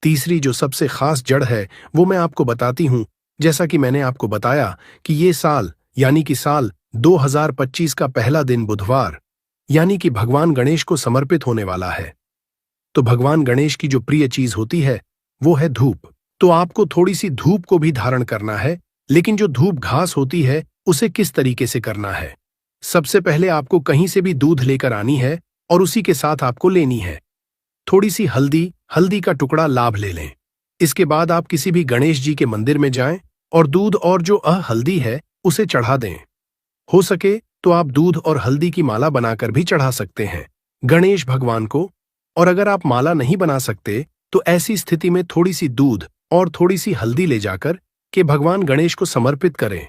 S1: तीसरी जो सबसे खास जड़ है वो मैं आपको बताती हूं। जैसा कि मैंने आपको बताया कि ये साल यानी कि साल 2025 का पहला दिन बुधवार यानी कि भगवान गणेश को समर्पित होने वाला है। तो भगवान गणेश की जो प्रिय चीज होती है वो है धूप। तो आपको थोड़ी सी धूप को भी धारण करना है, लेकिन जो धूप घास होती है उसे किस तरीके से करना है। सबसे पहले आपको कहीं से भी दूध लेकर आनी है और उसी के साथ आपको लेनी है थोड़ी सी हल्दी का टुकड़ा लाभ ले लें। इसके बाद आप किसी भी गणेश जी के मंदिर में जाएं और दूध और जो हल्दी है उसे चढ़ा दें। हो सके तो आप दूध और हल्दी की माला बनाकर भी चढ़ा सकते हैं गणेश भगवान को। और अगर आप माला नहीं बना सकते तो ऐसी स्थिति में थोड़ी सी दूध और थोड़ी सी हल्दी ले जाकर के भगवान गणेश को समर्पित करें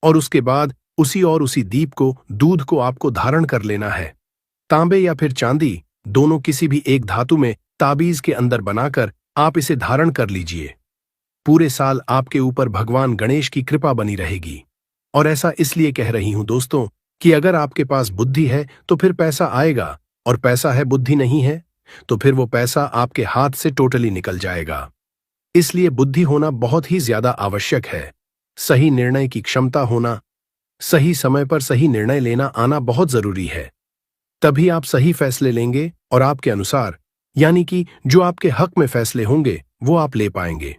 S1: और उसके बाद उसी दीप को, दूध को आपको धारण कर लेना है। तांबे या फिर चांदी, दोनों किसी भी एक धातु में ताबीज के अंदर बनाकर आप इसे धारण कर लीजिए। पूरे साल आपके ऊपर भगवान गणेश की कृपा बनी रहेगी। और ऐसा इसलिए कह रही हूं दोस्तों कि अगर आपके पास बुद्धि है तो फिर पैसा आएगा, और पैसा है, बुद्धि नहीं है, तो फिर वो पैसा आपके हाथ से टोटली निकल जाएगा। इसलिए बुद्धि होना बहुत ही ज्यादा आवश्यक है। सही निर्णय की क्षमता होना, सही समय पर सही निर्णय लेना आना बहुत जरूरी है। तभी आप सही फैसले लेंगे और आपके अनुसार, यानी कि जो आपके हक में फैसले होंगे वो आप ले पाएंगे।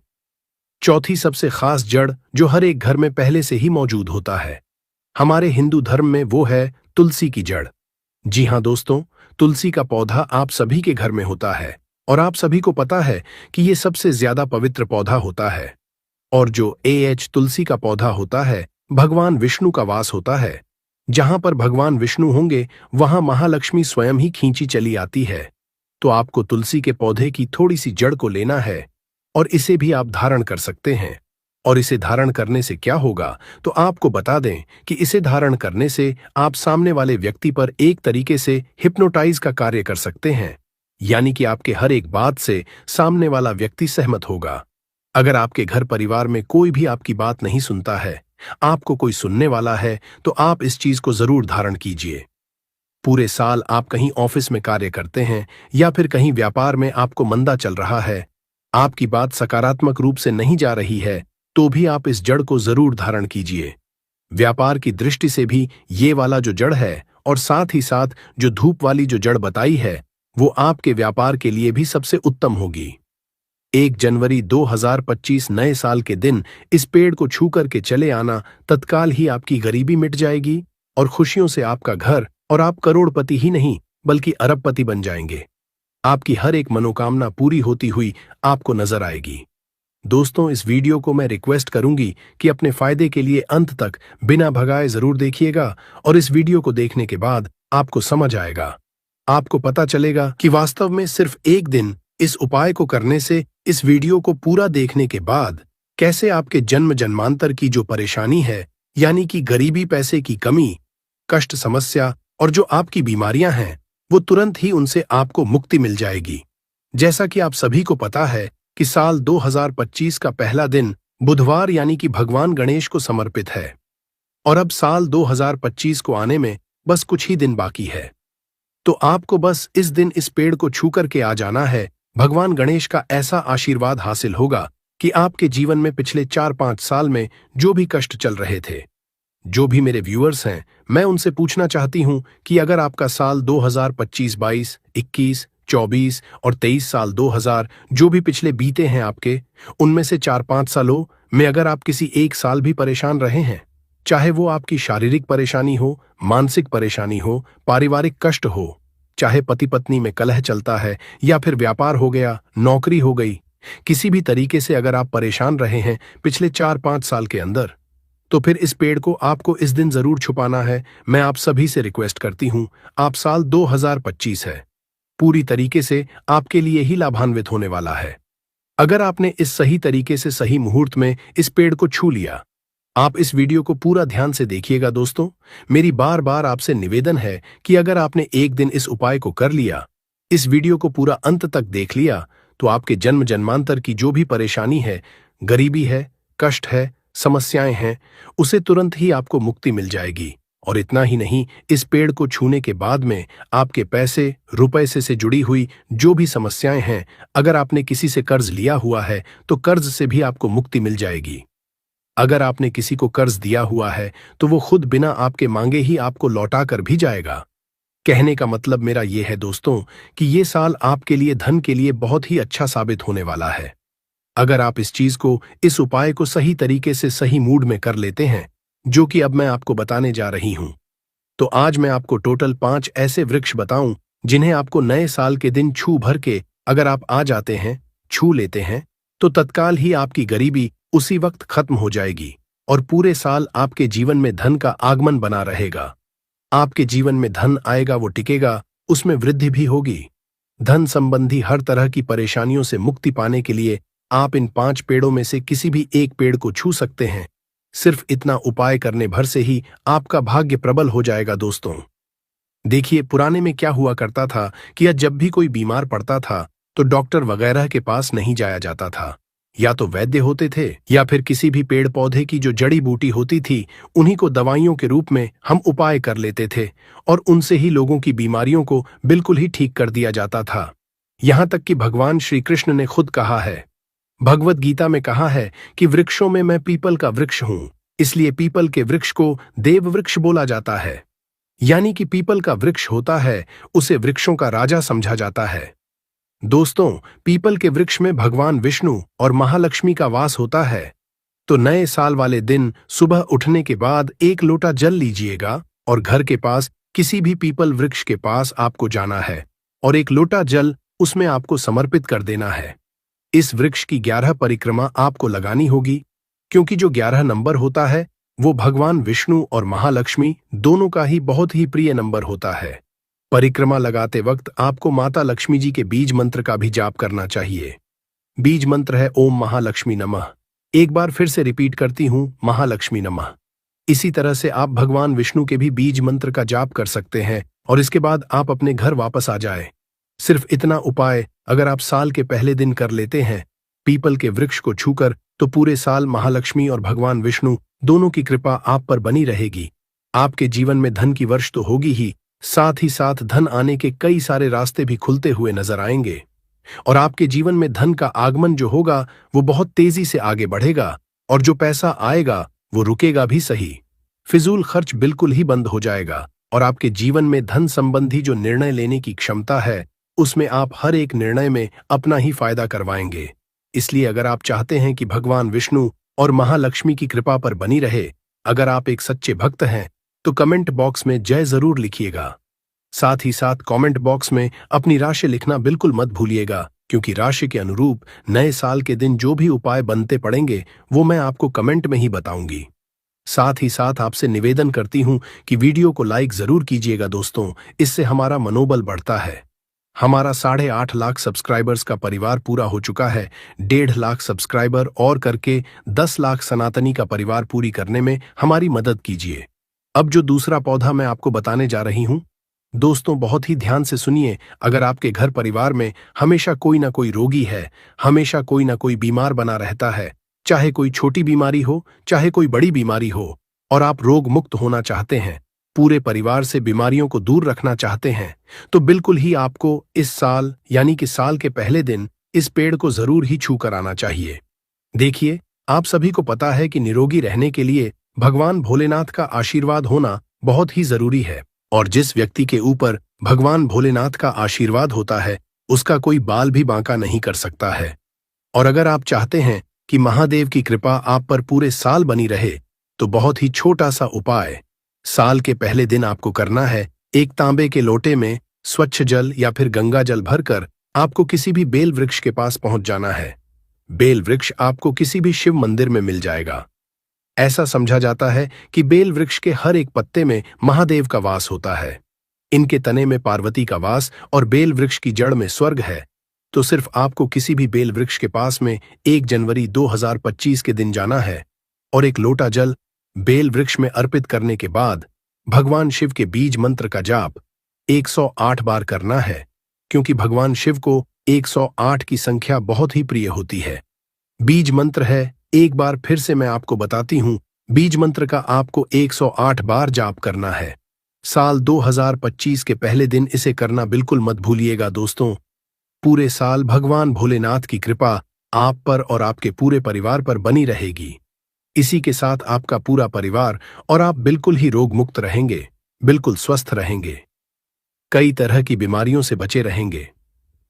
S1: चौथी सबसे खास जड़ जो हर एक घर में पहले से ही मौजूद होता है हमारे हिंदू धर्म में, वो है तुलसी की जड़। जी हां दोस्तों, तुलसी का पौधा आप सभी के घर में होता है और आप सभी को पता है कि ये सबसे ज्यादा पवित्र पौधा होता है। और जो तुलसी का पौधा होता है, भगवान विष्णु का वास होता है। जहां पर भगवान विष्णु होंगे वहां महालक्ष्मी स्वयं ही खींची चली आती है। तो आपको तुलसी के पौधे की थोड़ी सी जड़ को लेना है और इसे भी आप धारण कर सकते हैं। और इसे धारण करने से क्या होगा, तो आपको बता दें कि इसे धारण करने से आप सामने वाले व्यक्ति पर एक तरीके से हिप्नोटाइज का कार्य कर सकते हैं, यानी कि आपके हर एक बात से सामने वाला व्यक्ति सहमत होगा। अगर आपके घर परिवार में कोई भी आपकी बात नहीं सुनता है, आपको कोई सुनने वाला है, तो आप इस चीज को जरूर धारण कीजिए। पूरे साल आप कहीं ऑफिस में कार्य करते हैं या फिर कहीं व्यापार में आपको मंदा चल रहा है, आपकी बात सकारात्मक रूप से नहीं जा रही है, तो भी आप इस जड़ को जरूर धारण कीजिए। व्यापार की दृष्टि से भी ये वाला जो जड़ है और साथ ही साथ जो धूप वाली जो जड़ बताई है, वो आपके व्यापार के लिए भी सबसे उत्तम होगी। 1 जनवरी 2025 नए साल के दिन इस पेड़ को छू करके चले आना, तत्काल ही आपकी गरीबी मिट जाएगी और खुशियों से आपका घर और आप करोड़पति ही नहीं बल्कि अरबपति बन जाएंगे। आपकी हर एक मनोकामना पूरी होती हुई आपको नजर आएगी। दोस्तों, इस वीडियो को मैं रिक्वेस्ट करूंगी कि अपने फायदे के लिए अंत तक बिना भगाए जरूर देखिएगा और इस वीडियो को देखने के बाद आपको समझ आएगा, आपको पता चलेगा कि वास्तव में सिर्फ एक दिन इस उपाय को करने से, इस वीडियो को पूरा देखने के बाद कैसे आपके जन्म जन्मांतर की जो परेशानी है, यानी कि गरीबी, पैसे की कमी, कष्ट, समस्या और जो आपकी बीमारियां हैं, वो तुरंत ही उनसे आपको मुक्ति मिल जाएगी। जैसा कि आप सभी को पता है कि साल 2025 का पहला दिन बुधवार यानी कि भगवान गणेश को समर्पित है और अब साल 2025 को आने में बस कुछ ही दिन बाकी है। तो आपको बस इस दिन इस पेड़ को छू करके आ जाना है। भगवान गणेश का ऐसा आशीर्वाद हासिल होगा कि आपके जीवन में पिछले 4-5 साल में जो भी कष्ट चल रहे थे, जो भी मेरे व्यूअर्स हैं, मैं उनसे पूछना चाहती हूं कि अगर आपका साल 2025, 22, 21, 24 और 23 साल 2000 जो भी पिछले बीते हैं आपके, उनमें से 4-5 सालों में अगर आप किसी एक साल भी परेशान रहे हैं, चाहे वो आपकी शारीरिक परेशानी हो, मानसिक परेशानी हो, पारिवारिक कष्ट हो, चाहे पति पत्नी में कलह चलता है या फिर व्यापार हो गया, नौकरी हो गई, किसी भी तरीके से अगर आप परेशान रहे हैं पिछले 4-5 साल के अंदर, तो फिर इस पेड़ को आपको इस दिन जरूर छुपाना है। मैं आप सभी से रिक्वेस्ट करती हूं, आप साल 2025 है, पूरी तरीके से आपके लिए ही लाभान्वित होने वाला है। अगर आपने इस सही तरीके से सही मुहूर्त में इस पेड़ को छू लिया, आप इस वीडियो को पूरा ध्यान से देखिएगा। दोस्तों, मेरी बार बार आपसे निवेदन है कि अगर आपने एक दिन इस उपाय को कर लिया, इस वीडियो को पूरा अंत तक देख लिया, तो आपके जन्म जन्मांतर की जो भी परेशानी है, गरीबी है, कष्ट है, समस्याएं हैं, उसे तुरंत ही आपको मुक्ति मिल जाएगी। और इतना ही नहीं, इस पेड़ को छूने के बाद में आपके पैसे, रुपए से जुड़ी हुई जो भी समस्याएं हैं, अगर आपने किसी से कर्ज लिया हुआ है तो कर्ज से भी आपको मुक्ति मिल जाएगी। अगर आपने किसी को कर्ज दिया हुआ है तो वो खुद बिना आपके मांगे ही आपको लौटा कर भी जाएगा। कहने का मतलब मेरा यह है दोस्तों कि ये साल आपके लिए धन के लिए बहुत ही अच्छा साबित होने वाला है। अगर आप इस चीज को, इस उपाय को सही तरीके से सही मूड में कर लेते हैं, जो कि अब मैं आपको बताने जा रही हूं, तो आज मैं आपको टोटल 5 ऐसे वृक्ष बताऊं जिन्हें आपको नए साल के दिन छू भर के अगर आप आ जाते हैं, छू लेते हैं, तो तत्काल ही आपकी गरीबी उसी वक्त खत्म हो जाएगी और पूरे साल आपके जीवन में धन का आगमन बना रहेगा। आपके जीवन में धन आएगा, वो टिकेगा, उसमें वृद्धि भी होगी। धन संबंधी हर तरह की परेशानियों से मुक्ति पाने के लिए आप इन 5 पेड़ों में से किसी भी एक पेड़ को छू सकते हैं। सिर्फ इतना उपाय करने भर से ही आपका भाग्य प्रबल हो जाएगा। दोस्तों, देखिए, पुराने में क्या हुआ करता था कि जब भी कोई बीमार पड़ता था तो डॉक्टर वगैरह के पास नहीं जाया जाता था। या तो वैद्य होते थे या फिर किसी भी पेड़ पौधे की जो जड़ी बूटी होती थी, उन्हीं को दवाइयों के रूप में हम उपाय कर लेते थे और उनसे ही लोगों की बीमारियों को बिल्कुल ही ठीक कर दिया जाता था। यहां तक कि भगवान श्री कृष्ण ने खुद कहा है, भगवत गीता में कहा है कि वृक्षों में मैं पीपल का वृक्ष हूं, इसलिए पीपल के वृक्ष को देव वृक्ष बोला जाता है। यानी कि पीपल का वृक्ष होता है, उसे वृक्षों का राजा समझा जाता है। दोस्तों, पीपल के वृक्ष में भगवान विष्णु और महालक्ष्मी का वास होता है। तो नए साल वाले दिन सुबह उठने के बाद 1 लोटा जल लीजिएगा और घर के पास किसी भी पीपल वृक्ष के पास आपको जाना है और 1 लोटा जल उसमें आपको समर्पित कर देना है। इस वृक्ष की 11 परिक्रमा आपको लगानी होगी, क्योंकि जो 11 नंबर होता है वो भगवान विष्णु और महालक्ष्मी दोनों का ही बहुत ही प्रिय नंबर होता है। परिक्रमा लगाते वक्त आपको माता लक्ष्मी जी के बीज मंत्र का भी जाप करना चाहिए। बीज मंत्र है ओम महालक्ष्मी नमः। एक बार फिर से रिपीट करती हूं, महालक्ष्मी नमः। इसी तरह से आप भगवान विष्णु के भी बीज मंत्र का जाप कर सकते हैं और इसके बाद आप अपने घर वापस आ जाए। सिर्फ इतना उपाय अगर आप साल के पहले दिन कर लेते हैं पीपल के वृक्ष को छूकर, तो पूरे साल महालक्ष्मी और भगवान विष्णु दोनों की कृपा आप पर बनी रहेगी। आपके जीवन में धन की वर्ष तो होगी ही, साथ ही साथ धन आने के कई सारे रास्ते भी खुलते हुए नजर आएंगे। और आपके जीवन में धन का आगमन जो होगा वो बहुत तेजी से आगे बढ़ेगा, और जो पैसा आएगा वो रुकेगा भी सही। फिजूल खर्च बिल्कुल ही बंद हो जाएगा, और आपके जीवन में धन संबंधी जो निर्णय लेने की क्षमता है उसमें आप हर एक निर्णय में अपना ही फायदा करवाएंगे। इसलिए अगर आप चाहते हैं कि भगवान विष्णु और महालक्ष्मी की कृपा पर बनी रहे, अगर आप एक सच्चे भक्त हैं, तो कमेंट बॉक्स में जय जरूर लिखिएगा। साथ ही साथ कमेंट बॉक्स में अपनी राशि लिखना बिल्कुल मत भूलिएगा, क्योंकि राशि के अनुरूप नए साल के दिन जो भी उपाय बनते पड़ेंगे वो मैं आपको कमेंट में ही बताऊंगी। साथ ही साथ आपसे निवेदन करती हूं कि वीडियो को लाइक जरूर कीजिएगा दोस्तों, इससे हमारा मनोबल बढ़ता है। हमारा 8.5 लाख सब्सक्राइबर्स का परिवार पूरा हो चुका है। 1.5 लाख सब्सक्राइबर और करके 10 लाख सनातनी का परिवार पूरी करने में हमारी मदद कीजिए। अब जो दूसरा पौधा मैं आपको बताने जा रही हूं दोस्तों, बहुत ही ध्यान से सुनिए। अगर आपके घर परिवार में हमेशा कोई ना कोई रोगी है, हमेशा कोई ना कोई बीमार बना रहता है, चाहे कोई छोटी बीमारी हो चाहे कोई बड़ी बीमारी हो, और आप रोग मुक्त होना चाहते हैं, पूरे परिवार से बीमारियों को दूर रखना चाहते हैं, तो बिल्कुल ही आपको इस साल यानी कि साल के पहले दिन इस पेड़ को जरूर ही छू कर आना चाहिए। देखिए, आप सभी को पता है कि निरोगी रहने के लिए भगवान भोलेनाथ का आशीर्वाद होना बहुत ही जरूरी है, और जिस व्यक्ति के ऊपर भगवान भोलेनाथ का आशीर्वाद होता है उसका कोई बाल भी बांका नहीं कर सकता है। और अगर आप चाहते हैं कि महादेव की कृपा आप पर पूरे साल बनी रहे, तो बहुत ही छोटा सा उपाय साल के पहले दिन आपको करना है। एक तांबे के लोटे में स्वच्छ जल या फिर गंगा जल भरकर आपको किसी भी बेल वृक्ष के पास पहुंच जाना है। बेल वृक्ष आपको किसी भी शिव मंदिर में मिल जाएगा। ऐसा समझा जाता है कि बेल वृक्ष के हर एक पत्ते में महादेव का वास होता है। इनके तने में पार्वती का वास और बेल वृक्ष की जड़ में स्वर्ग है। तो सिर्फ आपको किसी भी बेल वृक्ष के पास में 1 जनवरी 2025 के दिन जाना है, और एक लोटा जल बेल वृक्ष में अर्पित करने के बाद भगवान शिव के बीज मंत्र का जाप 108 बार करना है, क्योंकि भगवान शिव को 108 की संख्या बहुत ही प्रिय होती है। बीज मंत्र है, एक बार फिर से मैं आपको बताती हूं, बीज मंत्र का आपको 108 बार जाप करना है। साल 2025 के पहले दिन इसे करना बिल्कुल मत भूलिएगा दोस्तों। पूरे साल भगवान भोलेनाथ की कृपा आप पर और आपके पूरे परिवार पर बनी रहेगी। इसी के साथ आपका पूरा परिवार और आप बिल्कुल ही रोग मुक्त रहेंगे, बिल्कुल स्वस्थ रहेंगे, कई तरह की बीमारियों से बचे रहेंगे।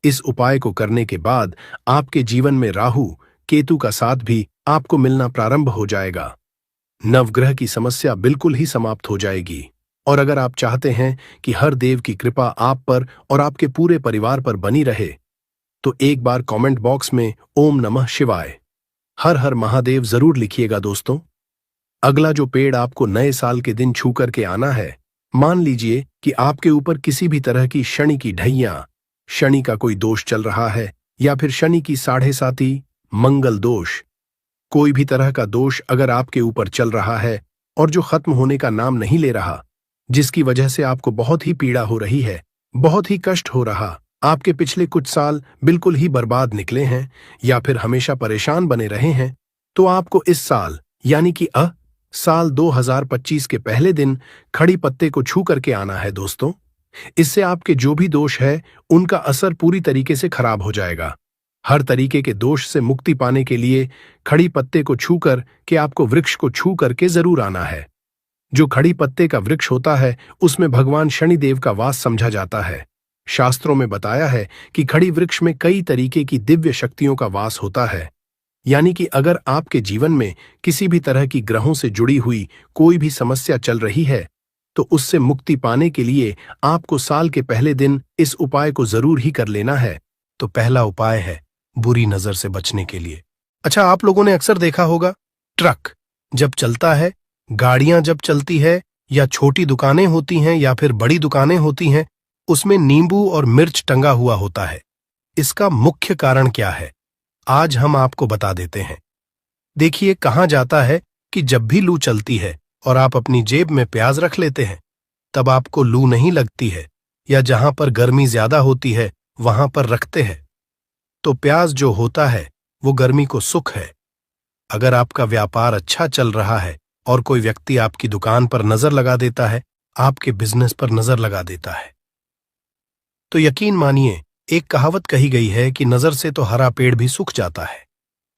S1: इस उपाय को करने के बाद आपके जीवन में राहु केतु का साथ भी आपको मिलना प्रारंभ हो जाएगा। नवग्रह की समस्या बिल्कुल ही समाप्त हो जाएगी। और अगर आप चाहते हैं कि हर देव की कृपा आप पर और आपके पूरे परिवार पर बनी रहे, तो एक बार कमेंट बॉक्स में ओम नमः शिवाय, हर हर महादेव जरूर लिखिएगा दोस्तों। अगला जो पेड़ आपको नए साल के दिन छू करके आना है, मान लीजिए कि आपके ऊपर किसी भी तरह की शनि की ढैया, शनि का कोई दोष चल रहा है, या फिर शनि की 7.5 मंगल दोष, कोई भी तरह का दोष अगर आपके ऊपर चल रहा है और जो खत्म होने का नाम नहीं ले रहा, जिसकी वजह से आपको बहुत ही पीड़ा हो रही है, बहुत ही कष्ट हो रहा, आपके पिछले कुछ साल बिल्कुल ही बर्बाद निकले हैं या फिर हमेशा परेशान बने रहे हैं, तो आपको इस साल यानी कि साल 2025 के पहले दिन खड़ी पत्ते को छू करके आना है दोस्तों। इससे आपके जो भी दोष है उनका असर पूरी तरीके से खराब हो जाएगा। हर तरीके के दोष से मुक्ति पाने के लिए खड़ी पत्ते को छू कर के आपको वृक्ष को छू करके जरूर आना है। जो खड़ी पत्ते का वृक्ष होता है उसमें भगवान शनिदेव का वास समझा जाता है। शास्त्रों में बताया है कि खड़ी वृक्ष में कई तरीके की दिव्य शक्तियों का वास होता है। यानी कि अगर आपके जीवन में किसी भी तरह की ग्रहों से जुड़ी हुई कोई भी समस्या चल रही है, तो उससे मुक्ति पाने के लिए आपको साल के पहले दिन इस उपाय को जरूर ही कर लेना है। तो पहला उपाय है बुरी नजर से बचने के लिए। अच्छा, आप लोगों ने अक्सर देखा होगा, ट्रक जब चलता है, गाड़ियां जब चलती है, या छोटी दुकानें होती हैं या फिर बड़ी दुकानें होती हैं, उसमें नींबू और मिर्च टंगा हुआ होता है। इसका मुख्य कारण क्या है, आज हम आपको बता देते हैं। देखिए, कहा जाता है कि जब भी लू चलती है और आप अपनी जेब में प्याज रख लेते हैं, तब आपको लू नहीं लगती है, या जहां पर गर्मी ज्यादा होती है वहां पर रखते हैं, तो प्याज जो होता है वो गर्मी को सुख है। अगर आपका व्यापार अच्छा चल रहा है और कोई व्यक्ति आपकी दुकान पर नजर लगा देता है, आपके बिजनेस पर नजर लगा देता है, तो यकीन मानिए, एक कहावत कही गई है कि नजर से तो हरा पेड़ भी सूख जाता है।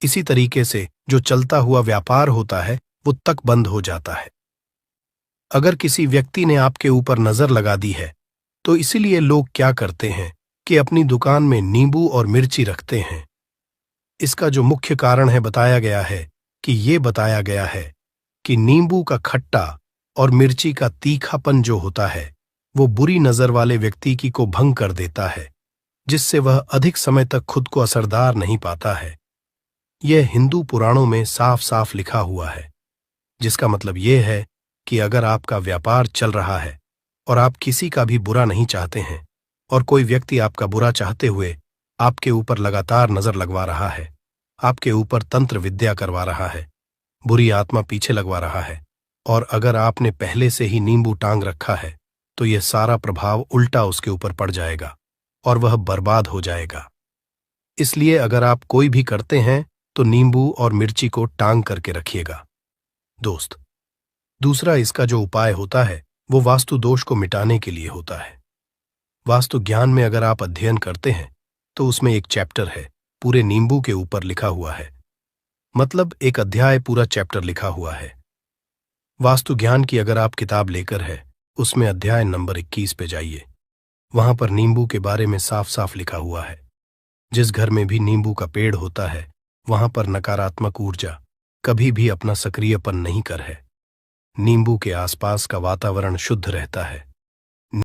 S1: इसी तरीके से जो चलता हुआ व्यापार होता है वो तक बंद हो जाता है। अगर किसी व्यक्ति ने आपके ऊपर नजर लगा दी है तो इसीलिए लोग क्या करते हैं कि अपनी दुकान में नींबू और मिर्ची रखते हैं। इसका जो मुख्य कारण है बताया गया है कि नींबू का खट्टा और मिर्ची का तीखापन जो होता है वो बुरी नजर वाले व्यक्ति की को भंग कर देता है, जिससे वह अधिक समय तक खुद को असरदार नहीं पाता है। यह हिंदू पुराणों में साफ साफ लिखा हुआ है, जिसका मतलब यह है कि अगर आपका व्यापार चल रहा है और आप किसी का भी बुरा नहीं चाहते हैं और कोई व्यक्ति आपका बुरा चाहते हुए आपके ऊपर लगातार नजर लगवा रहा है, आपके ऊपर तंत्र विद्या करवा रहा है, बुरी आत्मा पीछे लगवा रहा है, और अगर आपने पहले से ही नींबू टांग रखा है तो यह सारा प्रभाव उल्टा उसके ऊपर पड़ जाएगा और वह बर्बाद हो जाएगा। इसलिए अगर आप कोई भी करते हैं तो नींबू और मिर्ची को टांग करके रखिएगा। दोस्त, दूसरा इसका जो उपाय होता है वो वास्तु दोष को मिटाने के लिए होता है। वास्तु ज्ञान में अगर आप अध्ययन करते हैं तो उसमें एक चैप्टर है, पूरे नींबू के ऊपर लिखा हुआ है, मतलब एक अध्याय पूरा चैप्टर लिखा हुआ है। वास्तु ज्ञान की अगर आप किताब लेकर है, उसमें अध्याय नंबर 21 पे जाइए। वहां पर नींबू के बारे में साफ साफ लिखा हुआ है। जिस घर में भी नींबू का पेड़ होता है वहां पर नकारात्मक ऊर्जा कभी भी अपना सक्रियपन नहीं कर है। नींबू के आसपास का वातावरण शुद्ध रहता है।